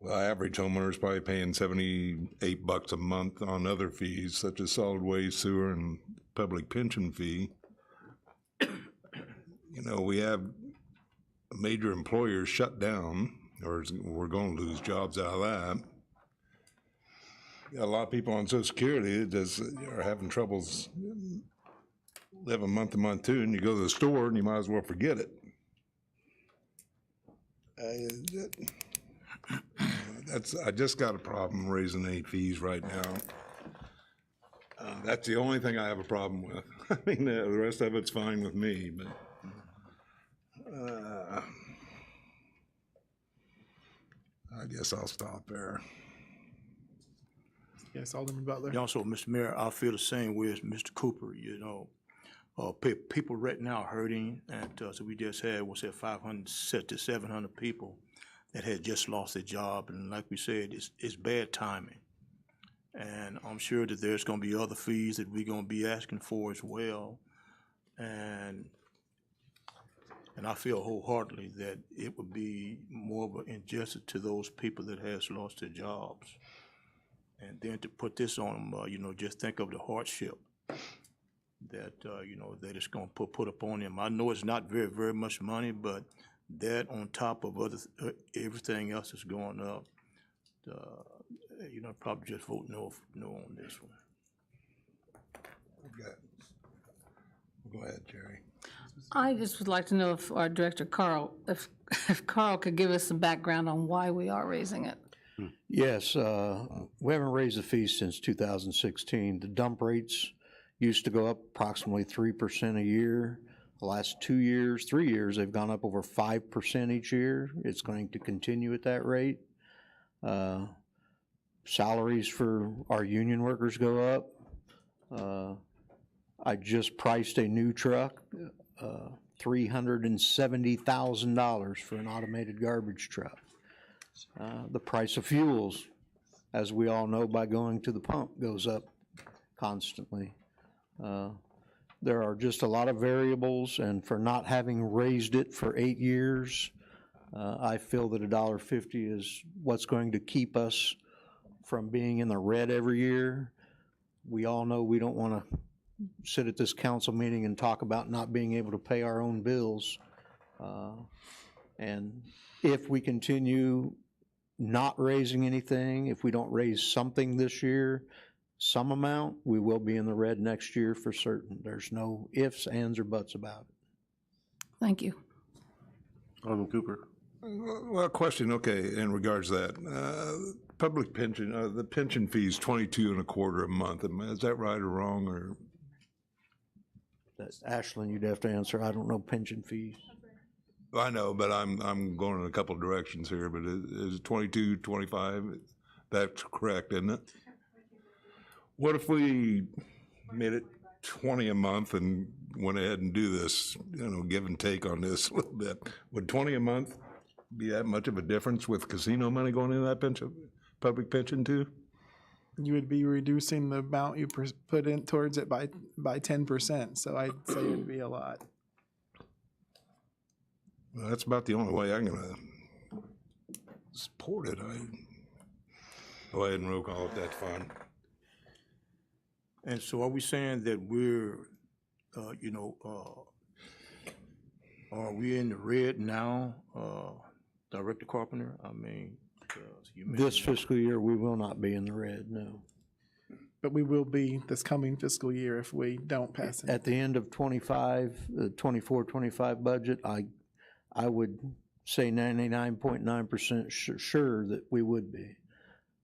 L: well, average homeowner's probably paying $78 a month on other fees, such as solid waste, sewer, and public pension fee. You know, we have major employers shut down, or we're going to lose jobs out of that. A lot of people on Social Security just are having troubles living month to month too, and you go to the store and you might as well forget it. I just got a problem raising any fees right now. That's the only thing I have a problem with. I mean, the rest of it's fine with me, but I guess I'll stop there.
D: Yes, Alderman Butler.
A: And also, Mr. Mayor, I feel the same way as Mr. Cooper, you know. People right now hurting, and so we just had, 500 to 700 people that had just lost their job, and like we said, it's bad timing. And I'm sure that there's gonna be other fees that we're gonna be asking for as well. And I feel wholeheartedly that it would be more of an injustice to those people that has lost their jobs. And then to put this on them, you know, just think of the hardship that, you know, that it's gonna put upon them. I know it's not very, very much money, but that on top of everything else that's going up, you know, probably just vote no on this one.
L: Okay. Go ahead, Jerry.
G: I just would like to know if our director, Carl, if Carl could give us some background on why we are raising it.
Q: Yes, we haven't raised the fees since 2016. The dump rates used to go up approximately 3% a year. The last 2 years, 3 years, they've gone up over 5% each year. It's going to continue at that rate. Salaries for our union workers go up. I just priced a new truck, $370,000 for an automated garbage truck. The price of fuels, as we all know by going to the pump, goes up constantly. There are just a lot of variables, and for not having raised it for 8 years, I feel that $1.50 is what's going to keep us from being in the red every year. We all know we don't want to sit at this council meeting and talk about not being able to pay our own bills. And if we continue not raising anything, if we don't raise something this year, some amount, we will be in the red next year for certain. There's no ifs, ands, or buts about it.
E: Thank you.
K: Alderman Cooper.
L: Well, question, okay, in regards to that. Public pension, the pension fee is 22.25 a month. Is that right or wrong, or?
Q: That's Ashlyn, you'd have to answer. I don't know pension fees.
L: I know, but I'm going in a couple directions here, but is it 22, 25? That's correct, isn't it? What if we made it 20 a month and went ahead and do this, give and take on this a little bit? Would 20 a month be that much of a difference with casino money going into that pension, public pension too?
D: You would be reducing the amount you put in towards it by 10%, so I'd say it'd be a lot.
L: Well, that's about the only way I'm gonna support it. Go ahead and roll call if that's fine.
A: And so are we saying that we're, are we in the red now, Director Carpenter? I mean, you
Q: This fiscal year, we will not be in the red, no.
D: But we will be this coming fiscal year if we don't pass it.
Q: At the end of 25, the 24-25 budget, I would say 99.9% sure that we would be.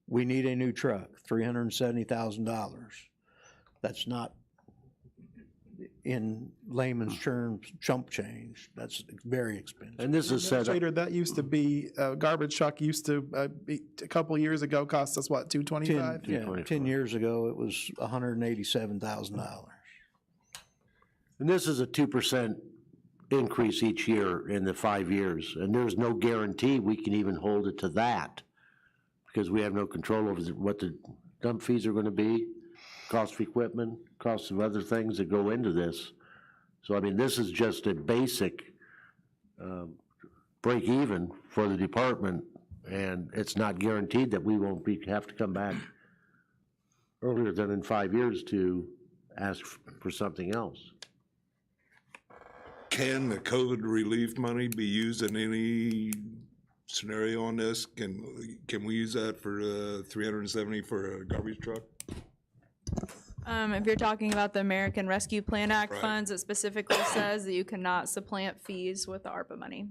Q: We need a new truck, $370,000. That's not, in layman's terms, chump change. That's very expensive.
P: And this is set up.
D: Administrator, that used to be, a garbage truck used to be, a couple years ago, cost us what, $225?
Q: 10 years ago, it was $187,000.
P: And this is a 2% increase each year in the 5 years, and there's no guarantee we can even hold it to that, because we have no control over what the dump fees are gonna be, cost of equipment, cost of other things that go into this. So, I mean, this is just a basic break even for the department, and it's not guaranteed that we won't have to come back earlier than in 5 years to ask for something else.
L: Can the COVID relief money be used in any scenario on this? Can we use that for $370 for a garbage truck?
R: If you're talking about the American Rescue Plan Act
L: Right.
R: funds, it specifically says that you cannot supplant fees with the ARPA money.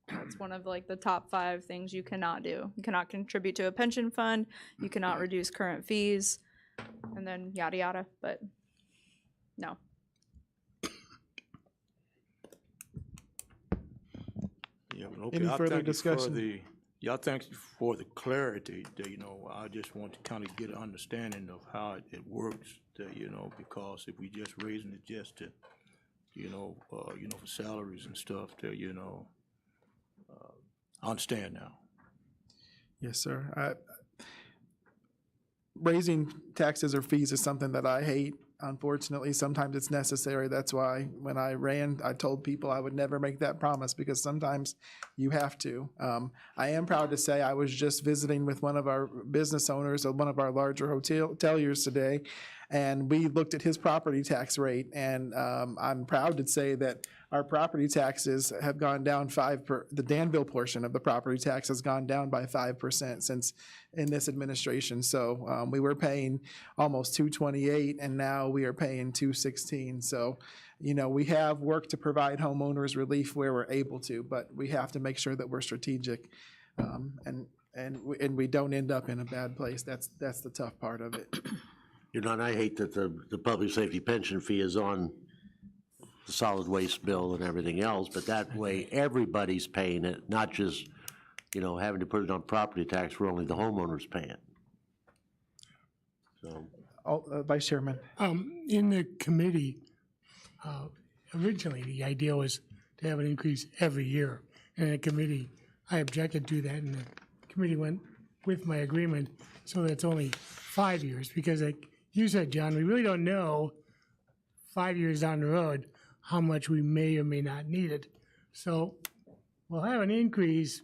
R: That's one of like the top 5 things you cannot do. You cannot contribute to a pension fund, you cannot reduce current fees, and then yada yada, but no.
A: Yeah, but okay,
D: Any
A: I
D: further
A: thank you for
D: discussion?
A: thank you for the clarity, that, I just want to kind of get an understanding of how it works, because if we just raising it just to, for salaries and stuff, I understand now.
D: Yes, sir. Raising taxes or fees is something that I hate. Unfortunately, sometimes it's necessary. That's why when I ran, I told people I would never make that promise, because sometimes you have to. I am proud to say I was just visiting with one of our business owners of one of our larger hoteliers today, and we looked at his property tax rate, and I'm proud to say that our property taxes have gone down the Danville portion of the property tax has gone down by 5% since in this administration. So we were paying almost $228, and now we are paying $216. So, we have work to provide homeowners relief where we're able to, but we have to make sure that we're strategic, and we don't end up in a bad place. That's the tough part of it.
P: You know, and I hate that the public safety pension fee is on the solid waste bill and everything else, but that way everybody's paying it, not just, you know, having to put it on property tax where only the homeowner's paying. So.
D: Vice Chairman.
S: In the committee, originally, the idea was to have an increase every year. And in the committee, I objected to that, and the committee went with my agreement, so that it's only 5 years, because like you said, John, we really don't know 5 years down the road how much we may or may not need it. So we'll have an increase,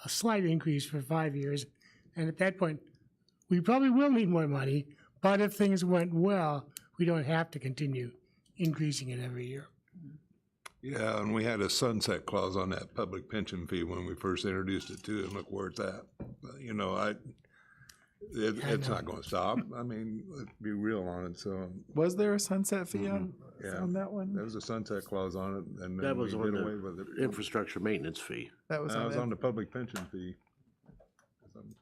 S: a slight increase for 5 years, and at that point, we probably will need more money, but if things went well, we don't have to continue increasing it every year.
L: Yeah, and we had a sunset clause on that public pension fee when we first introduced it too, and look where it's at. You know, it's not gonna stop. I mean, let's be real on it, so.
D: Was there a sunset fee on that one?
L: There was a sunset clause on it, and
P: That
L: then we
P: was on
L: did away with it.
P: the infrastructure maintenance fee.
D: That was
L: on the public pension fee.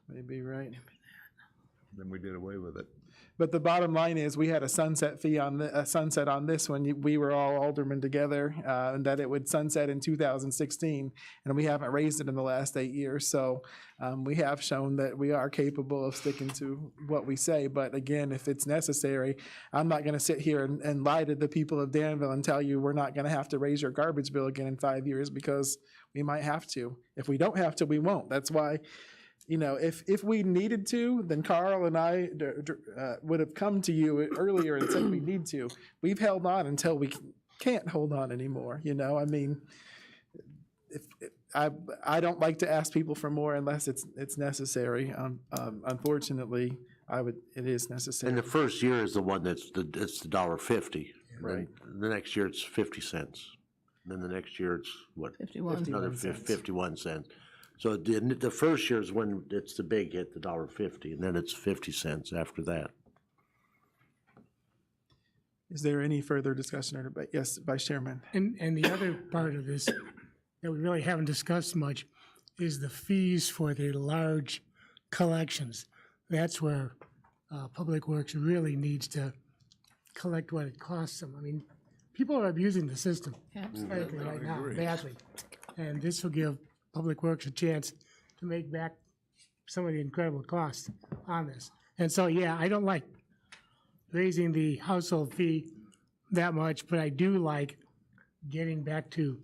D: Maybe right.
L: Then we did away with it.
D: But the bottom line is, we had a sunset fee on a sunset on this one. We were all aldermen together, and that it would sunset in 2016, and we haven't raised it in the last 8 years. So we have shown that we are capable of sticking to what we say. But again, if it's necessary, I'm not going to sit here and lie to the people of Danville and tell you we're not going to have to raise your garbage bill again in 5 years, because we might have to. If we don't have to, we won't. That's why. You know, if we needed to, then Carl and I would have come to you earlier and said we need to. We've held on until we can't hold on anymore. You know, I mean, I don't like to ask people for more unless it's necessary. Unfortunately, it is necessary.
P: And the first year is the one it's the $1.50.
D: Right.
P: The next year it's 50 cents. Then the next year it's what?
E: 51.
P: Another 51 cents. So the first year is when it's the big hit, the $1.50, and then it's 50 cents after that.
D: Is there any further discussion or debate? Yes, Vice Chairman.
S: And the other part of this that we really haven't discussed much is the fees for the large collections. That's where Public Works really needs to collect what it costs them. I mean, people are abusing the system frankly right now, badly. And this will give Public Works a chance to make back some of the incredible costs on this. And so, yeah, I don't like raising the household fee that much, but I do like getting back to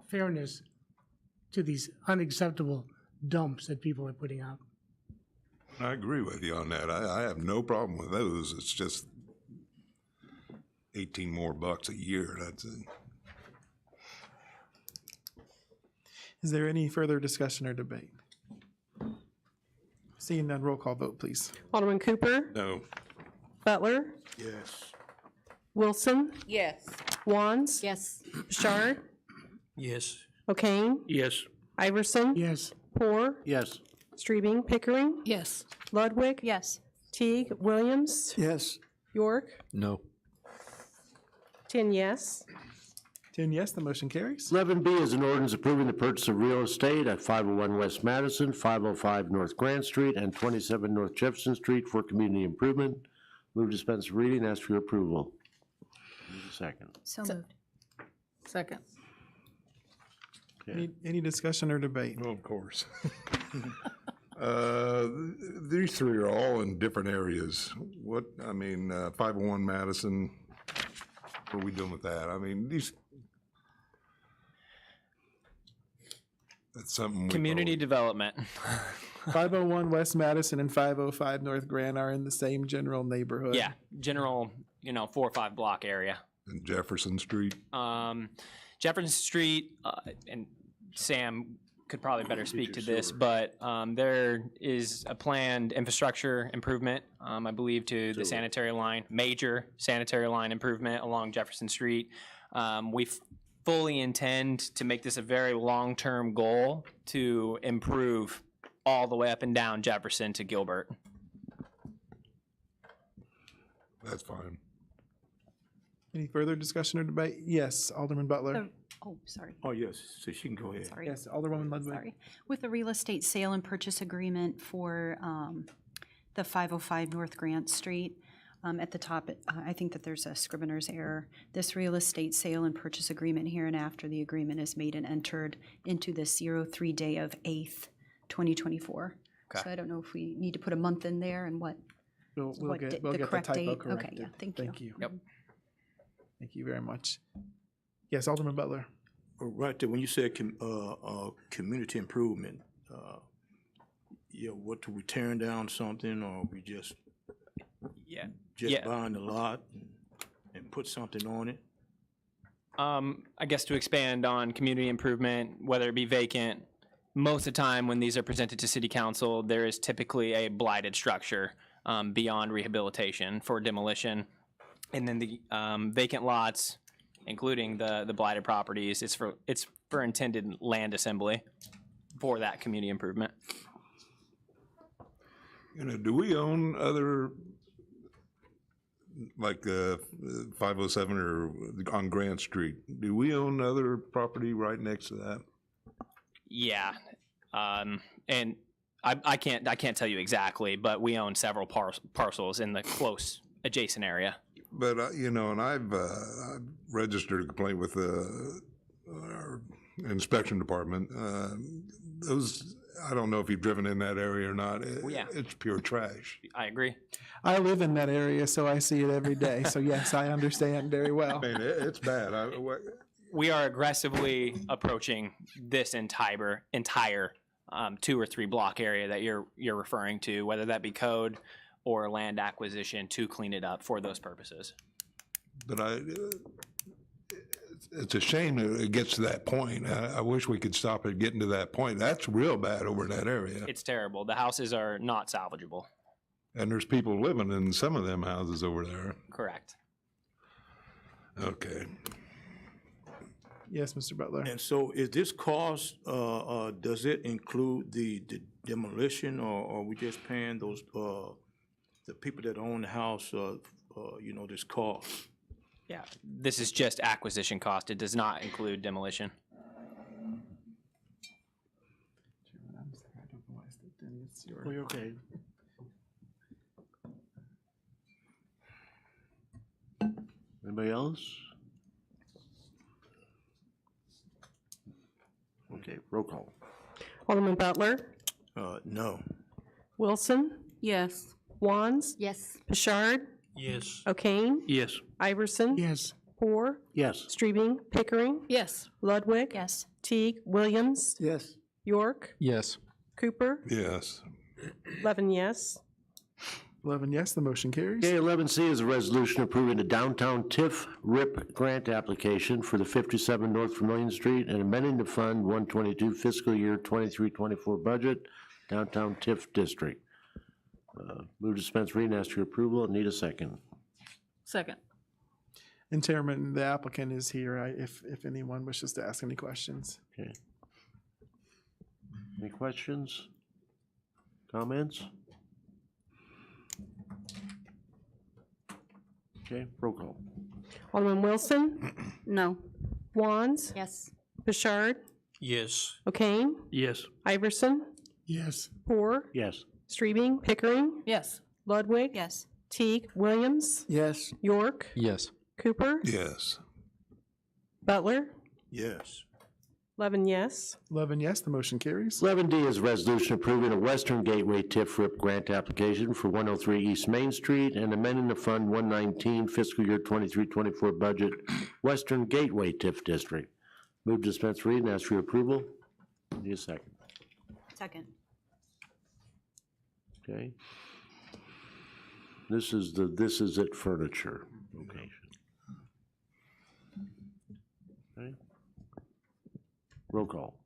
S: fairness to these unacceptable dumps that people are putting out.
L: I agree with you on that. I have no problem with those. It's just 18 more bucks a year. That's it.
D: Is there any further discussion or debate? Seeing none, roll call vote, please.
O: Alderman Cooper?
L: No.
O: Butler?
L: Yes.
O: Wilson?
G: Yes.
O: Wands?
C: Yes.
O: Bouchard?
N: Yes.
O: O'Kane?
N: Yes.
O: Iverson?
S: Yes.
O: Poor?
P: Yes.
O: Streebing? Pickering?
C: Yes.
O: Ludwig?
C: Yes.
O: Teague? Williams?
H: Yes.
O: York?
N: No.
O: 10 yes.
D: 10 yes, the motion carries.
P: 11B is an ordinance approving the purchase of real estate at 501 West Madison, 505 North Grant Street, and 27 North Jefferson Street for community improvement. Move dispense with reading, ask for your approval. Need a second.
C: So moved.
G: Second.
D: Any discussion or debate?
L: Well, of course. These three are all in different areas. 501 Madison, what are we doing with that? I mean, that's something.
M: Community development.
D: 501 West Madison and 505 North Grant are in the same general neighborhood.
M: Yeah, general, 4 or 5 block area.
L: And Jefferson Street.
M: Jefferson Street, and Sam could probably better speak to this, but there is a planned infrastructure improvement, I believe, to the sanitary line, major sanitary line improvement along Jefferson Street. We fully intend to make this a very long-term goal to improve all the way up and down Jefferson to Gilbert.
L: That's fine.
D: Any further discussion or debate? Yes, Alderman Butler.
T: Oh, sorry.
L: Oh, yes, so she can go ahead.
T: Sorry.
D: Yes, Alderwoman Ludwig.
T: Sorry. With the real estate sale and purchase agreement for the 505 North Grant Street. At the top, I think that there's a scrivener's error. This real estate sale and purchase agreement here and after the agreement is made and entered into the 03 day of 8th, 2024.
M: Okay.
T: So I don't know if we need to put a month in there and what,
D: We'll
T: what
D: get
T: the
D: the
T: correct
D: typo
T: date. Okay,
D: corrected.
T: yeah, thank you.
M: Yep.
D: Thank you very much. Yes, Alderman Butler.
A: Right there, when you said community improvement, what, do we tearing down something, or we just buying the lot and put something on it?
M: I guess to expand on community improvement, whether it be vacant, most of the time when these are presented to city council, there is typically a blighted structure beyond rehabilitation for demolition. And then the vacant lots, including the blighted properties, it's for intended land assembly for that community improvement.
L: Do we own other, like 507 or on Grant Street? Do we own other property right next to that?
M: Yeah, and I can't tell you exactly, but we own several parcels in the close adjacent area.
L: But and I've registered a complaint with our inspection department. Those, I don't know if you've driven in that area or not. It's pure trash.
M: I agree.
D: I live in that area, so I see it every day. So yes, I understand very well.
L: I mean, it's bad.
M: We are aggressively approaching this entire 2 or 3 block area that you're referring to, whether that be code or land acquisition, to clean it up for those purposes.
L: But it's a shame that it gets to that point. I wish we could stop it getting to that point. That's real bad over in that area.
M: It's terrible. The houses are not salvageable.
L: And there's people living in some of them houses over there.
M: Correct.
L: Okay.
D: Yes, Mr. Butler.
A: And so is this cost, does it include the demolition, or are we just paying those, the people that own the house, this cost?
M: Yeah, this is just acquisition cost. It does not include demolition.
S: Okay.
P: Anybody else? Okay, roll call.
O: Alderman Butler,
A: No.
O: Wilson,
E: Yes.
O: Wands,
C: Yes.
O: Pashard,
N: Yes.
O: O'Kane,
N: Yes.
O: Iverson,
S: Yes.
O: Poor,
P: Yes.
O: Streebing, Pickering,
G: Yes.
O: Ludwig,
C: Yes.
O: Teague, Williams,
H: Yes.
O: York,
Q: Yes.
O: Cooper,
L: Yes.
O: 11 yes.
D: 11 yes, the motion carries.
P: Okay, 11C is a resolution approving the downtown TIF RIP grant application for the 57 North Vermillion Street and amending the Fund 122 fiscal year 23-24 budget, downtown TIF district. Move to dispense reading, ask for your approval, need a second.
G: Second.
D: And Chairman, the applicant is here, if anyone wishes to ask any questions.
P: Okay. Any questions? Comments? Okay, roll call.
O: Alderman Wilson,
E: No.
O: Wands,
C: Yes.
O: Pashard,
N: Yes.
O: O'Kane,
N: Yes.
O: Iverson,
S: Yes.
O: Poor,
P: Yes.
O: Streebing, Pickering,
G: Yes.
O: Ludwig,
C: Yes.
O: Teague, Williams,
H: Yes.
O: York,
Q: Yes.
O: Cooper,
L: Yes.
O: Butler,
A: Yes.
O: 11 yes.
D: 11 yes, the motion carries.
P: 11D is a resolution approving a Western Gateway TIF RIP grant application for 103 East Main Street and amending the Fund 119 fiscal year 23-24 budget, Western Gateway TIF district. Move to dispense reading, ask for your approval. Need a second.
C: Second.
P: Okay. This is it furniture location. Okay. Roll call.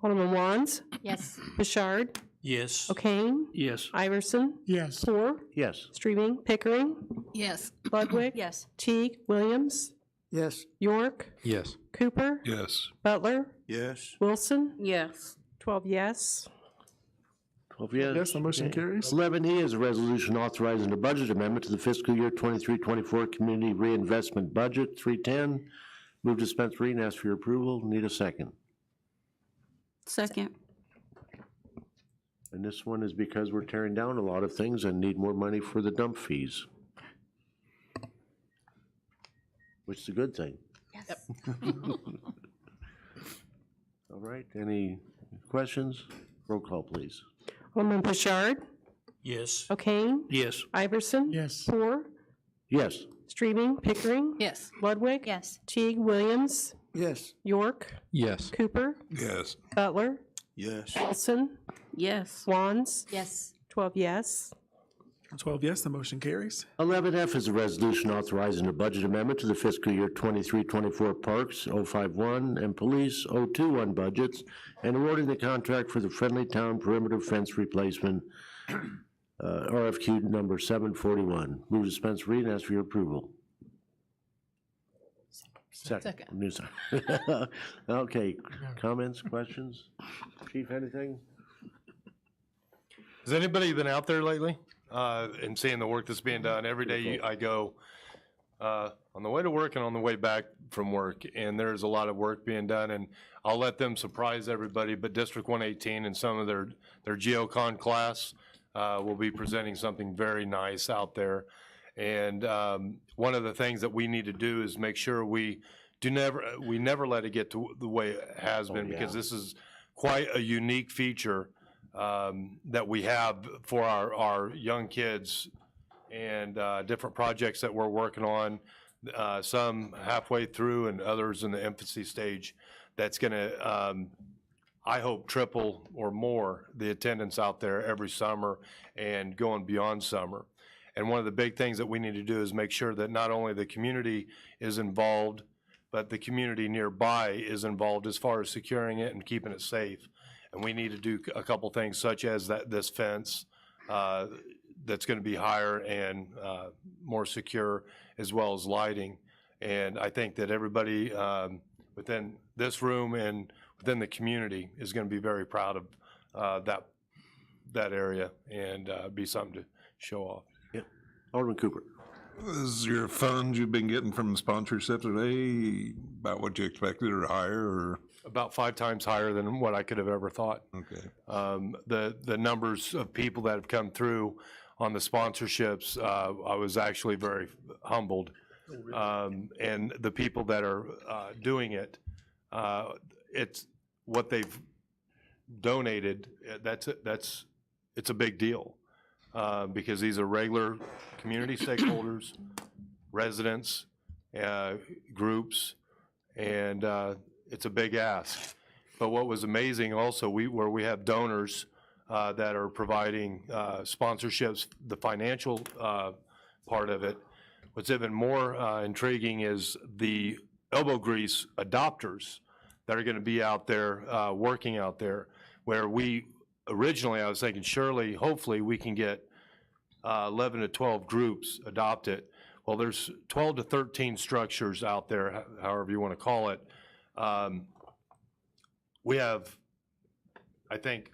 O: Alderman Wands,
C: Yes.
O: Bouchard,
N: Yes.
O: O'Kane,
N: Yes.
O: Iverson,
S: Yes.
O: Poor,
P: Yes.
O: Streaming, Pickering,
G: Yes.
O: Ludwig,
C: Yes.
O: Teague, Williams,
H: Yes.
O: York,
Q: Yes.
O: Cooper,
L: Yes.
O: Butler,
A: Yes.
O: Wilson,
E: Yes.
O: 12 yes.
P: 12 yes.
D: Yes, the motion
P: Okay.
D: carries.
P: 11E is a resolution authorizing a budget amendment to the fiscal year 23-24 Community Reinvestment Budget, 310. Move to dispense reading, ask for your approval. Need a second.
E: Second.
P: And this one is because we're tearing down a lot of things and need more money for the dump fees. Which is a good thing.
C: Yes.
P: All right, any questions? Roll call, please.
O: Alderman Bouchard,
N: Yes.
O: O'Kane,
N: Yes.
O: Iverson.
S: Yes.
O: Poor,
P: Yes.
O: Streaming, Pickering,
C: Yes.
O: Ludwig.
T: Yes.
O: Teague, Williams,
H: Yes.
O: York,
F: Yes.
O: Cooper,
L: Yes.
O: Butler,
L: Yes.
O: Wilson,
E: Yes.
O: Wands,
C: Yes.
O: 12 yes.
D: 12 yes, the motion carries.
P: 11F is a resolution authorizing a budget amendment to the fiscal year 23-24 Parks 051 and Police 021 budgets and awarding the contract for the Friendly Town Perimeter Fence Replacement, RFQ number 741. Move to dispense reading and ask for your approval. Second. Okay, comments, questions? Chief, anything?
K: Has anybody been out there lately and seeing the work that's being done? Every day I go on the way to work and on the way back from work, and there's a lot of work being done, and I'll let them surprise everybody, but District 118 and some of their GeoCon class will be presenting something very nice out there. And one of the things that we need to do is make sure we never let it get to the way it has been, because this is quite a unique feature that we have for our young kids, and different projects that we're working on, some halfway through and others in the infancy stage, that's gonna, I hope, triple or more the attendance out there every summer and going beyond summer. And one of the big things that we need to do is make sure that not only the community is involved, but the community nearby is involved as far as securing it and keeping it safe. And we need to do a couple things, such as this fence that's going to be higher and more secure, as well as lighting. And I think that everybody within this room and within the community is going to be very proud of that area, and be something to show off.
P: Yeah. Alderman Cooper.
L: Is your funds you've been getting from sponsorship today about what you expected or higher, or?
K: About 5 times higher than what I could have ever thought.
L: Okay.
K: The numbers of people that have come through on the sponsorships, I was actually very humbled. And the people that are doing it, it's what they've donated. It's a big deal, because these are regular community stakeholders, residents, groups, and it's a big ask. But what was amazing also, where we have donors that are providing sponsorships, the financial part of it. What's even more intriguing is the elbow grease adopters that are going to be out there, working out there, where originally I was thinking, surely, hopefully, we can get 11 to 12 groups adopted. Well, there's 12 to 13 structures out there, however you want to call it. We have, I think,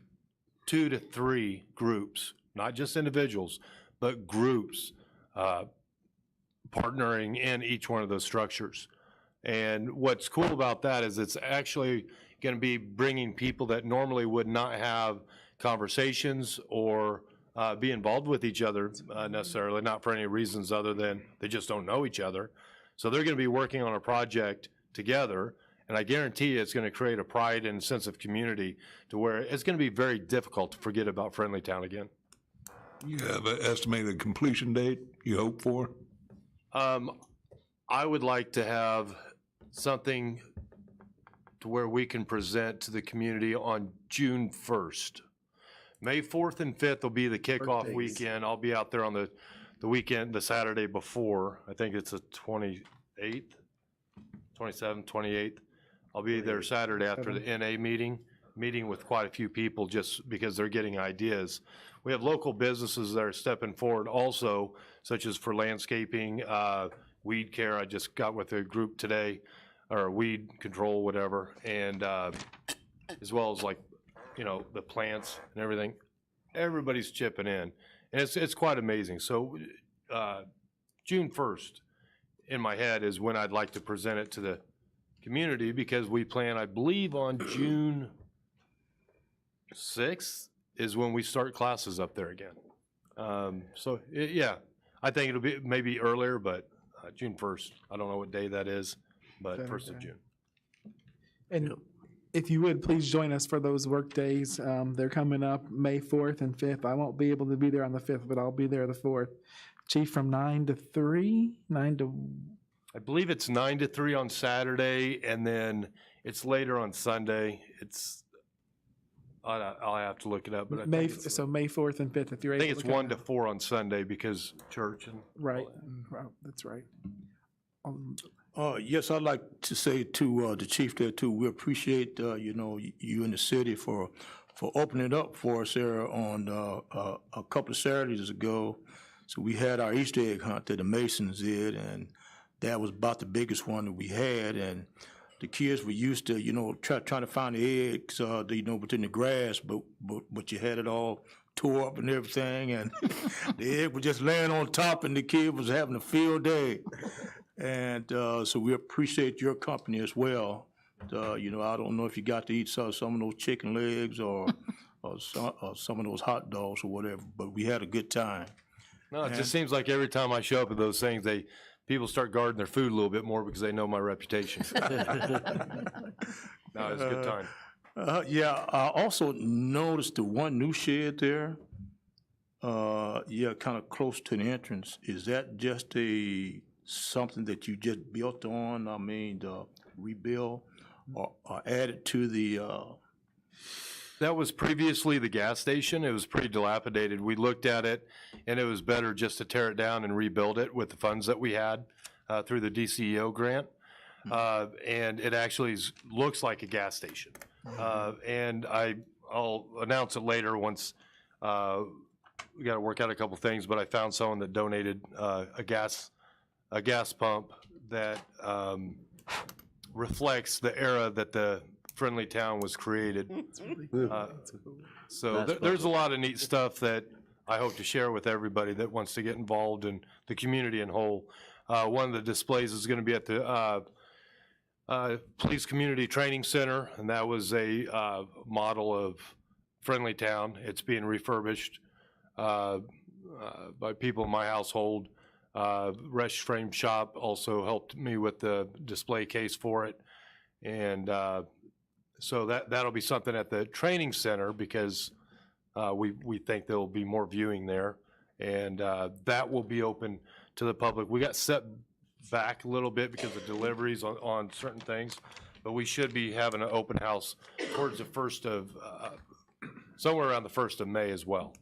K: 2 to 3 groups, not just individuals, but groups partnering in each one of those structures. And what's cool about that is it's actually going to be bringing people that normally would not have conversations or be involved with each other necessarily, not for any reasons other than they just don't know each other. So they're going to be working on a project together, and I guarantee you it's going to create a pride and sense of community to where it's going to be very difficult to forget about Friendly Town again.
L: You have an estimated completion date you hope for?
K: I would like to have something to where we can present to the community on June 1st. May 4th and 5th will be the kickoff weekend. I'll be out there on the weekend, the Saturday before. I think it's the 28th, 27th, 28th. I'll be there Saturday after the NA meeting with quite a few people, just because they're getting ideas. We have local businesses that are stepping forward also, such as for landscaping, weed care. I just got with a group today, or weed control, whatever, and as well as the plants and everything. Everybody's chipping in, and it's quite amazing. So June 1st in my head is when I'd like to present it to the community, because we plan, I believe, on June 6th is when we start classes up there again. Yeah, I think it'll be maybe earlier, but June 1st. I don't know what day that is, but 1st of June.
D: And if you would, please join us for those work days. They're coming up May 4th and 5th. I won't be able to be there on the 5th, but I'll be there the 4th. Chief, from 9 to 3, 9 to...
K: I believe it's 9 to 3 on Saturday, and then it's later on Sunday. I'll have to look it up, but I
D: May,
K: think it's,
D: so May 4th and 5th, if you're
K: I
D: able
K: think it's
D: to come
K: 1 to
D: out.
K: 4 on Sunday because church and.
D: Right, right, that's right.
A: Yes, I'd like to say to the chief there too, we appreciate, you in the city for opening it up for us there on a couple of Saturdays ago. So we had our Easter egg hunt that the Masons did, and that was about the biggest one that we had. And the kids were used to, trying to find the eggs, within the grass, but you had it all tore up and everything, and the egg was just laying on top, and the kid was having a field day. And so we appreciate your company as well. I don't know if you got to eat some of those chicken legs or some of those hot dogs or whatever, but we had a good time.
K: No, it just seems like every time I show up at those things, people start guarding their food a little bit more because they know my reputation. No, it's a good time.
A: Yeah, I also noticed the one new shed there. Kind of close to the entrance. Is that just something that you just built on? I mean, the rebuild or added to the?
K: That was previously the gas station. It was pretty dilapidated. We looked at it, and it was better just to tear it down and rebuild it with the funds that we had through the DCEO grant. And it actually looks like a gas station. And I'll announce it later once we got to work out a couple things. But I found someone that donated a gas pump that reflects the era that the friendly town was created. So there's a lot of neat stuff that I hope to share with everybody that wants to get involved in the community in whole. One of the displays is going to be at the Police Community Training Center, and that was a model of friendly town. It's being refurbished by people in my household. Resch Frame Shop also helped me with the display case for it. And so that'll be something at the training center because we think there'll be more viewing there. And that will be open to the public. We got set back a little bit because of deliveries on certain things, but we should be having an open house towards the somewhere around the 1st of May as well.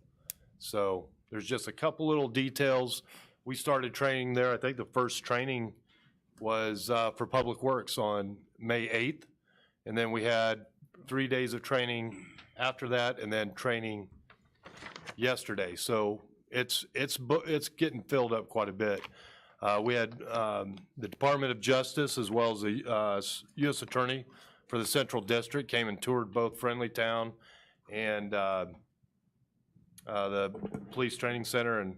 K: So there's just a couple little details. We started training there. I think the first training was for Public Works on May 8th. And then we had 3 days of training after that, and then training yesterday. So it's getting filled up quite a bit. We had the Department of Justice as well as the U.S. Attorney for the Central District came and toured both Friendly Town and the Police Training Center, and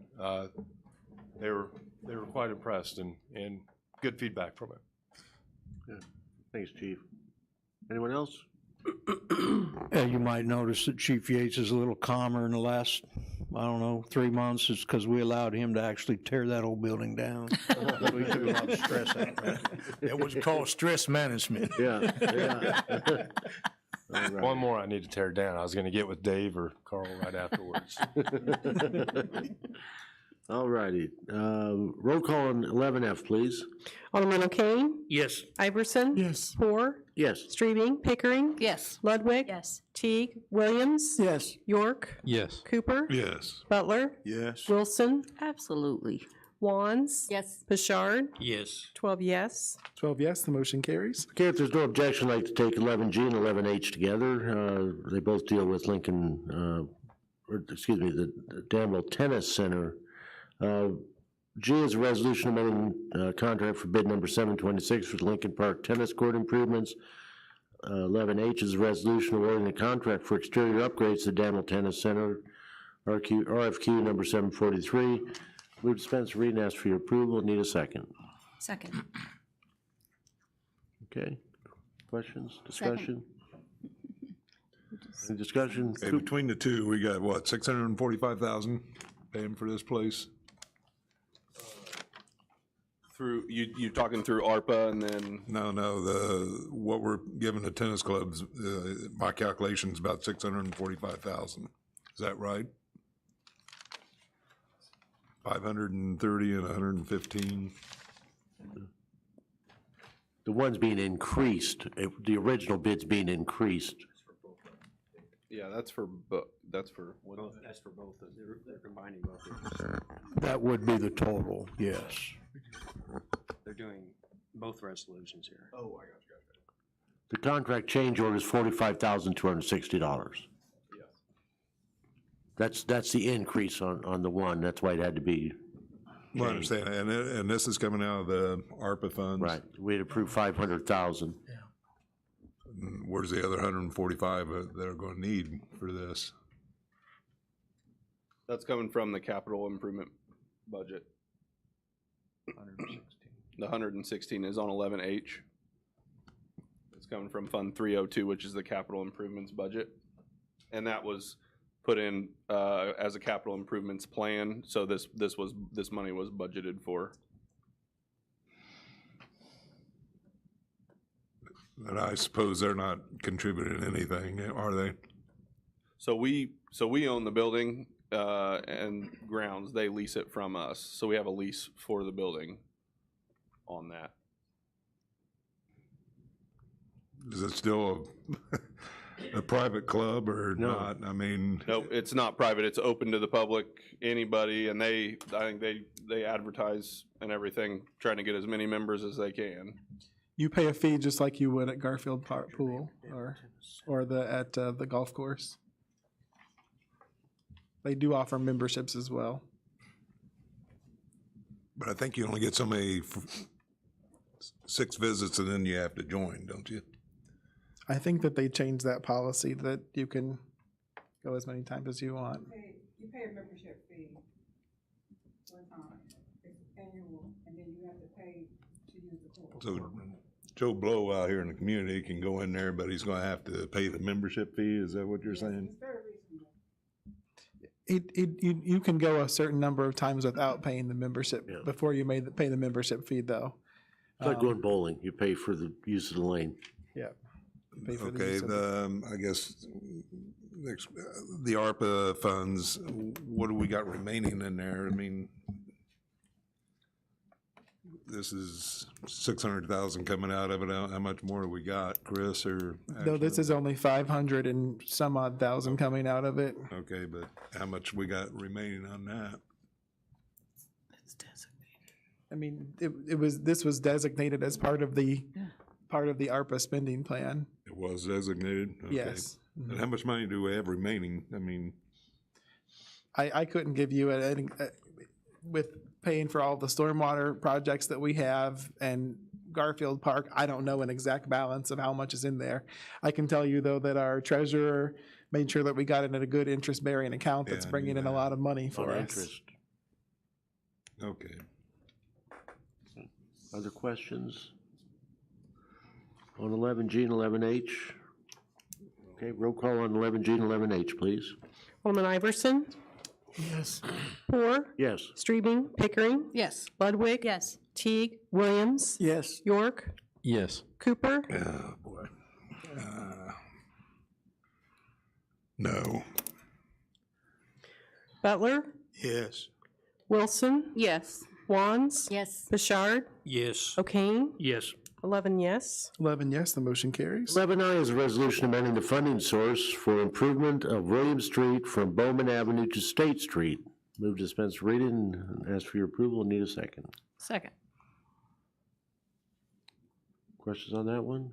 K: they were quite impressed and good feedback from it.
P: Yeah. Thanks, Chief. Anyone else?
Q: You might notice that Chief Yates is a little calmer in the last, 3 months. It's because we allowed him to actually tear that old building down. We took a lot of stress out of that.
A: That was called stress management.
P: Yeah. All right.
K: One more I need to tear down. I was going to get with Dave or Carl right afterwards.
P: All righty. Roll call on 11F, please.
O: Alderman O'Kane?
N: Yes.
O: Iverson?
S: Yes.
O: Hoare?
P: Yes.
O: Streaming? Pickering?
E: Yes.
O: Ludwig?
T: Yes.
O: Teague? Williams?
Q: Yes.
O: York?
F: Yes.
O: Cooper?
L: Yes.
O: Butler?
A: Yes.
O: Wilson?
E: Absolutely.
O: Wands?
E: Yes.
O: Bouchard?
N: Yes.
O: 12 yes.
D: 12 yes, the motion carries.
P: Okay, if there's no objection, I'd like to take 11G and 11H together. They both deal with the Danville Tennis Center. G is a resolution amending contract for bid number 726 for the Lincoln Park Tennis Court improvements. 11H is a resolution awarding a contract for exterior upgrades to Danville Tennis Center, RFQ number 743. Move dispense read and ask for your approval. Need a second.
T: Second.
P: Okay. Questions, discussion? Any discussion?
L: Okay, between the two, we got what, 645,000 paying for this place?
I: Through, you talking through ARPA and then?
L: No, what we're giving the tennis clubs, my calculation's about 645,000. Is that right? 530 and 115.
P: The one's being increased, the original bid's being increased.
I: Yeah, that's for,
U: That's for both, they're combining both.
Q: That would be the total, yes.
U: They're doing both resolutions here.
I: Oh, I got you.
P: The contract change order is $45,260.
I: Yes.
P: That's the increase on the one, that's why it had to be.
L: Well, I understand, and this is coming out of the ARPA funds?
P: Right, we had approved 500,000.
L: Where's the other 145 that are gonna need for this?
I: That's coming from the capital improvement budget.
U: 116.
I: The 116 is on 11H. It's coming from Fund 302, which is the capital improvements budget. And that was put in as a capital improvements plan, so this money was budgeted for.
L: And I suppose they're not contributing anything, are they?
I: So we own the building and grounds. They lease it from us. So we have a lease for the building on that.
L: Is it still a private club or not? I mean,
I: No, it's not private. It's open to the public, anybody, and I think they advertise and everything, trying to get as many members as they can.
D: You pay a fee just like you would at Garfield Park Pool or at the golf course. They do offer memberships as well.
L: but I think you only get so many 6 visits and then you have to join, don't you?
D: I think that they changed that policy that you can go as many times as you want.
V: You pay a membership fee one time, it's annual, and then you have to pay to use the pool.
L: So Joe Blow out here in the community can go in there, but he's gonna have to pay the membership fee, is that what you're saying?
V: It's very reasonable.
D: You can go a certain number of times without paying the membership before you pay the membership fee though.
P: It's like going bowling, you pay for the use of the lane.
D: Yeah. Pay for the
L: Okay,
D: use of
L: I guess, the ARPA funds, what do we got remaining in there? I mean, this is 600,000 coming out of it. How much more do we got, Chris, or?
D: No, this is only 500 and some odd thousand coming out of it.
L: Okay, but how much we got remaining on that?
D: I mean, this was designated as part of the ARPA spending plan.
L: It was designated? Okay.
D: Yes.
L: And how much money do we have remaining? I mean,
D: I couldn't give you with paying for all the stormwater projects that we have and Garfield Park, I don't know an exact balance of how much is in there. I can tell you though that our treasurer made sure that we got it in a good interest-bearing account that's bringing in a lot of money for us.
P: Interest.
L: okay.
P: Other questions? On 11G and 11H? Okay, roll call on 11G and 11H, please.
O: Alderman Iverson?
S: Yes.
O: Poor?
P: Yes.
O: Streebing? Pickering?
C: Yes.
O: Ludwig?
C: Yes.
O: Teague? Williams?
Q: Yes.
O: York?
U: Yes.
O: Cooper?
L: Oh, boy. No.
O: Butler?
L: Yes.
O: Wilson?
E: Yes.
O: Wands?
C: Yes.
O: Bouchard?
U: Yes.
O: O'Kane?
U: Yes.
O: 11 yes.
D: 11 yes, the motion carries.
P: 11I is a resolution amending the funding source for improvement of William Street from Bowman Avenue to State Street. Move to dispense reading and ask for your approval. Need a second.
C: Second.
P: Questions on that one?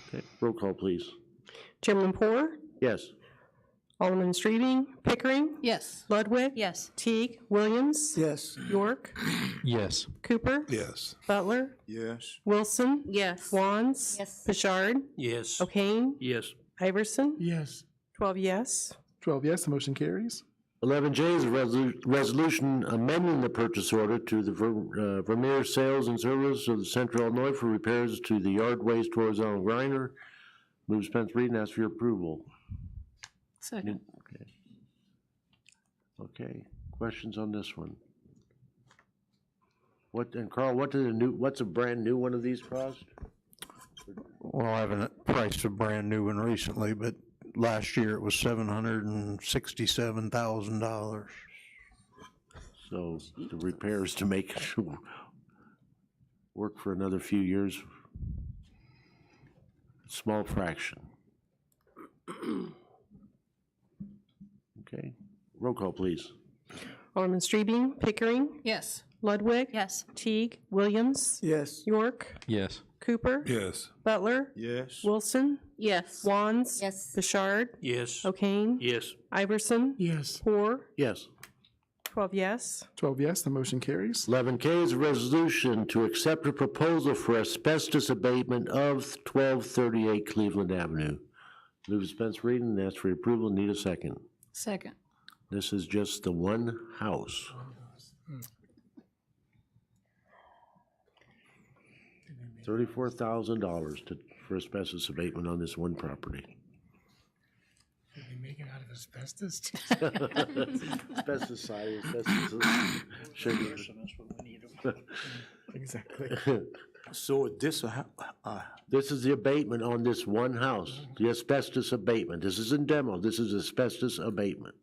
P: Okay, roll call, please.
O: Chairman Poor?
P: Yes.
O: Alderman Streebing? Pickering?
C: Yes.
O: Ludwig?
C: Yes.
O: Teague? Williams?
Q: Yes.
O: York?
U: Yes.
O: Cooper?
L: Yes.
O: Butler?
L: Yes.
O: Wilson?
E: Yes.
O: Wands?
C: Yes.
O: Bouchard?
U: Yes.
O: O'Kane?
U: Yes.
O: Iverson?
S: Yes.
O: 12 yes.
D: 12 yes, the motion carries.
P: 11J is a resolution amending the purchase order to the Vermeer Sales and Service of the Central Illinois for repairs to the yard waste horizontal grinder Move dispense reading, ask for your approval.
E: Second.
P: Okay. Okay, questions on this one? What, and Carl, what's a brand new one of these cost?
Q: Well, I haven't priced a brand new one recently, but last year it was $767,000.
P: So the repairs to make it work for another few years, small fraction. Okay, roll call, please.
O: Alderman Straubing, Pickering,
G: Yes.
O: Ludwig.
C: Yes.
O: Teague, Williams,
Q: Yes.
O: York,
F: Yes.
O: Cooper,
L: Yes.
O: Butler,
L: Yes.
O: Wilson,
E: Yes.
O: Wands,
C: Yes.
O: Bouchard,
N: Yes.
O: O'Kane,
N: Yes.
O: Iverson,
S: Yes.
O: Hoare,
P: Yes.
O: 12 yes.
D: 12 yes, the motion carries.
P: 11K is a resolution to accept a proposal for asbestos abatement of 1238 Cleveland Avenue. Move dispense reading and ask for your approval. Need a second.
G: Second.
P: This is just the one house. $34,000 for asbestos abatement on this one property.
S: Did they make it out of asbestos?
P: Pesticide, asbestos, sugar.
D: Exactly.
A: So this,
P: This is the abatement on this one house, the asbestos abatement. This isn't demo, this is asbestos abatement.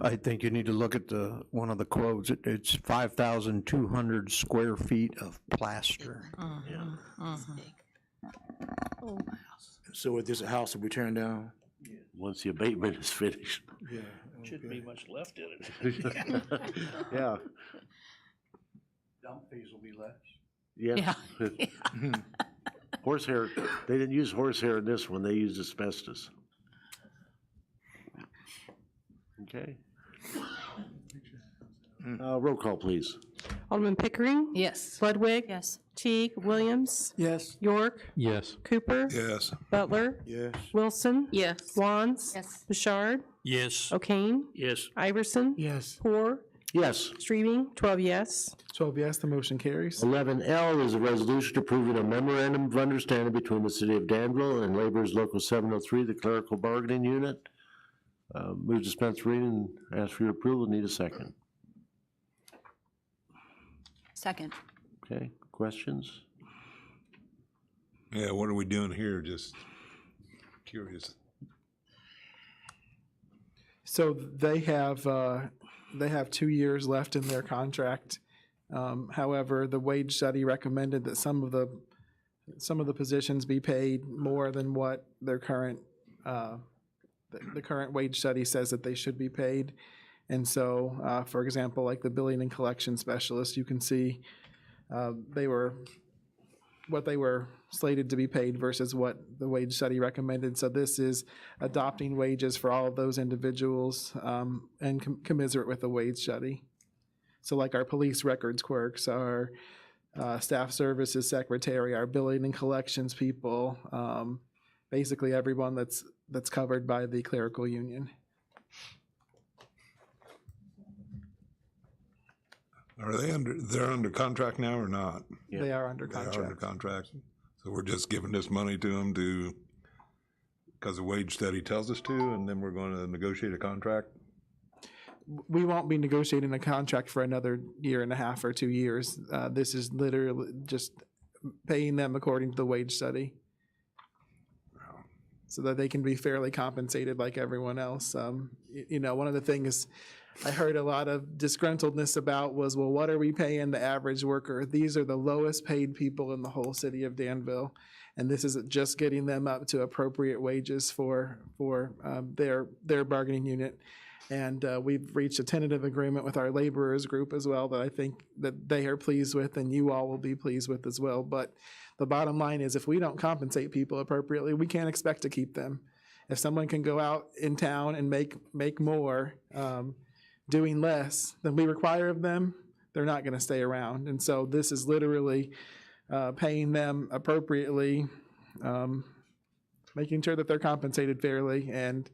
Q: I think you need to look at one of the quotes. It's 5,200 square feet of plaster.
A: so is this a house that we tearing down?
P: Once the abatement is finished.
A: Yeah.
N: Shouldn't be much left in it.
P: Yeah,
A: Dump fees will be less.
P: yeah. Horsehair, they didn't use horsehair in this one, they used asbestos. Okay. Roll call, please.
O: Alderman Pickering,
G: Yes.
O: Ludwig.
C: Yes.
O: Teague, Williams,
Q: Yes.
O: York,
F: Yes.
O: Cooper,
L: Yes.
O: Butler,
A: Yes.
O: Wilson,
E: Yes.
O: Wands,
C: Yes.
O: Bouchard,
N: Yes.
O: O'Kane,
N: Yes.
O: Iverson,
S: Yes.
O: Hoare,
P: Yes.
O: Straubing, 12 yes.
D: 12 yes, the motion carries.
P: 11L is a resolution approving a memorandum of understanding between the City of Danville and Laborers Local 703, the Clerical Bargaining Unit. Move dispense reading and ask for your approval. Need a second.
C: Second.
P: Okay, questions?
L: Yeah, what are we doing here? Just curious.
D: So they have 2 years left in their contract. However, the wage study recommended that some of the positions be paid more than what their current the current wage study says that they should be paid. And so, for example, like the billing and collection specialist, you can see they were slated to be paid versus what the wage study recommended. So this is adopting wages for all of those individuals and commiserate with the wage study. So like our police records clerks, our staff services secretary, our billing and collections people, basically everyone that's covered by the clerical union.
L: Are they're under contract now or not?
D: They are under
L: They are under
D: contract.
L: contract. So we're just giving this money to them because the wage study tells us to, and then we're going to negotiate a contract?
D: We won't be negotiating a contract for another year and a half or 2 years. This is literally just paying them according to the wage study, so that they can be fairly compensated like everyone else. One of the things I heard a lot of disgruntledness about was, well, what are we paying the average worker? These are the lowest paid people in the whole city of Danville, and this is just getting them up to appropriate wages for their bargaining unit. And we've reached a tentative agreement with our laborers group as well that I think that they are pleased with, and you all will be pleased with as well. But the bottom line is, if we don't compensate people appropriately, we can't expect to keep them. If someone can go out in town and make more doing less than we require of them, they're not going to stay around. And so this is literally paying them appropriately, making sure that they're compensated fairly. And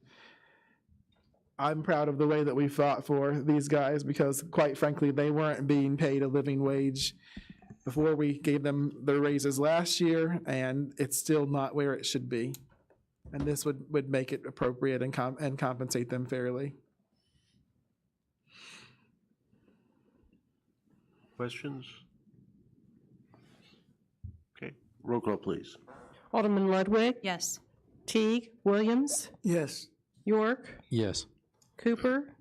D: I'm proud of the way that we fought for these guys, because quite frankly, they weren't being paid a living wage before we gave them their raises last year, and it's still not where it should be. And this would make it appropriate and compensate them fairly.
P: Questions? Okay, roll call, please.
O: Alderman Ludwig.
T: Yes.
O: Teague, Williams,
H: Yes.
O: York,
F: Yes.
O: Cooper,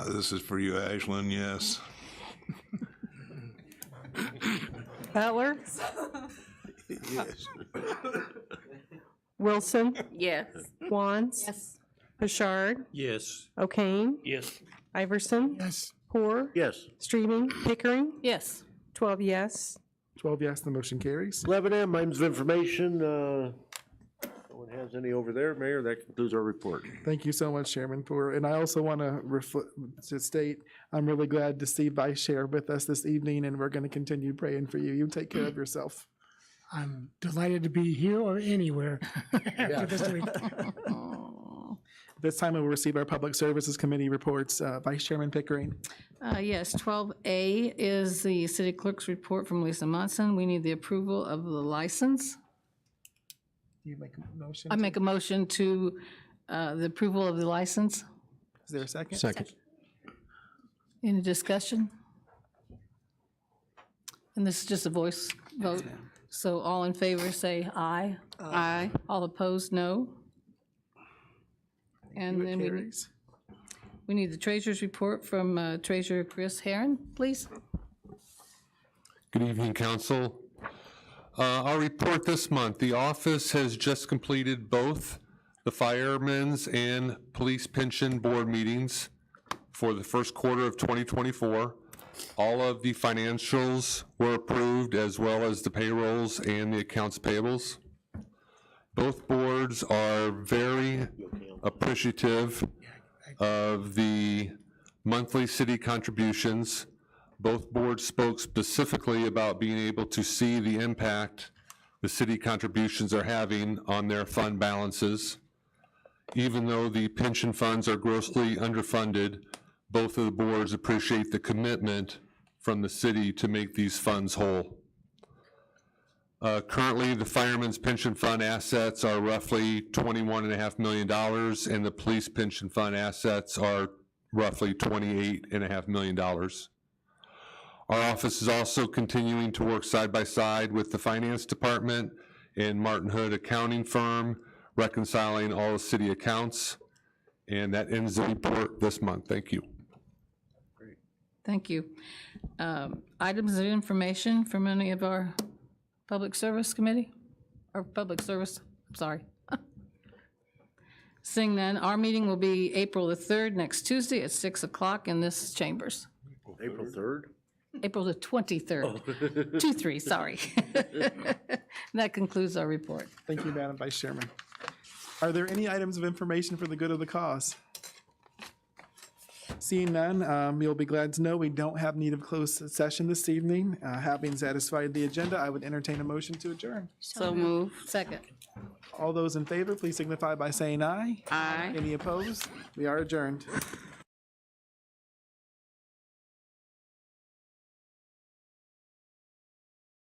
L: This is for you, Ashland, yes.
O: Butler,
H: Yes.
O: Wilson,
E: Yes.
O: Wands,
C: Yes.
O: Bouchard,
F: Yes.
O: O'Kane,
N: Yes.
O: Iverson,
S: Yes.
O: Poor,
P: Yes.
O: Streaming, Pickering,
C: Yes.
O: 12 yes.
D: 12 yes, the motion carries.
P: 11M, items of information. No one has any over there, Mayor. That concludes our report.
D: Thank you so much, Chairman, and I also want to state, I'm really glad to see Vice Chair with us this evening, and we're going to continue praying for you. You take care of yourself.
S: I'm delighted to be here or anywhere after this week.
D: This time we will receive our Public Services Committee reports. Vice Chairman Pickering.
C: Yes, 12A is the city clerk's report from Lisa Munson. We need the approval of the license.
D: Do you make a motion?
C: I make a motion to the approval of the license.
D: Is there a second?
F: Second.
C: Any discussion? And this is just a voice vote. So all in favor say aye.
E: Aye.
C: All opposed, no. And then we need the treasurer's report from Treasurer Chris Herron, please.
K: Good evening, council. Our report this month, the office has just completed both the Firemen's and Police Pension Board meetings for the first quarter of 2024. All of the financials were approved, as well as the payrolls and the accounts payables. Both boards are very appreciative of the monthly city contributions. Both boards spoke specifically about being able to see the impact the city contributions are having on their fund balances. Even though the pension funds are grossly underfunded, both of the boards appreciate the commitment from the city to make these funds whole. Currently, the Fireman's Pension Fund assets are roughly $21.5 million, and the Police Pension Fund assets are roughly $28.5 million. Our office is also continuing to work side by side with the Finance Department and Martin Hood Accounting Firm, reconciling all the city accounts, and that ends the report this month. Thank you.
C: Thank you. Items of information from any of our Public Service Committee, or Public Service, sorry. Seeing none, our meeting will be April the 3rd, next Tuesday at 6 o'clock in this chambers.
P: April 3rd?
C: April the 23rd. 2-3, sorry. That concludes our report.
D: Thank you, Madam Vice Chairman. Are there any items of information for the good of the cause? Seeing none, you'll be glad to know we don't have need of closed session this evening. Having satisfied the agenda, I would entertain a motion to adjourn.
E: So move.
C: Second.
D: All those in favor, please signify by saying aye.
E: Aye.
D: Any opposed? We are adjourned.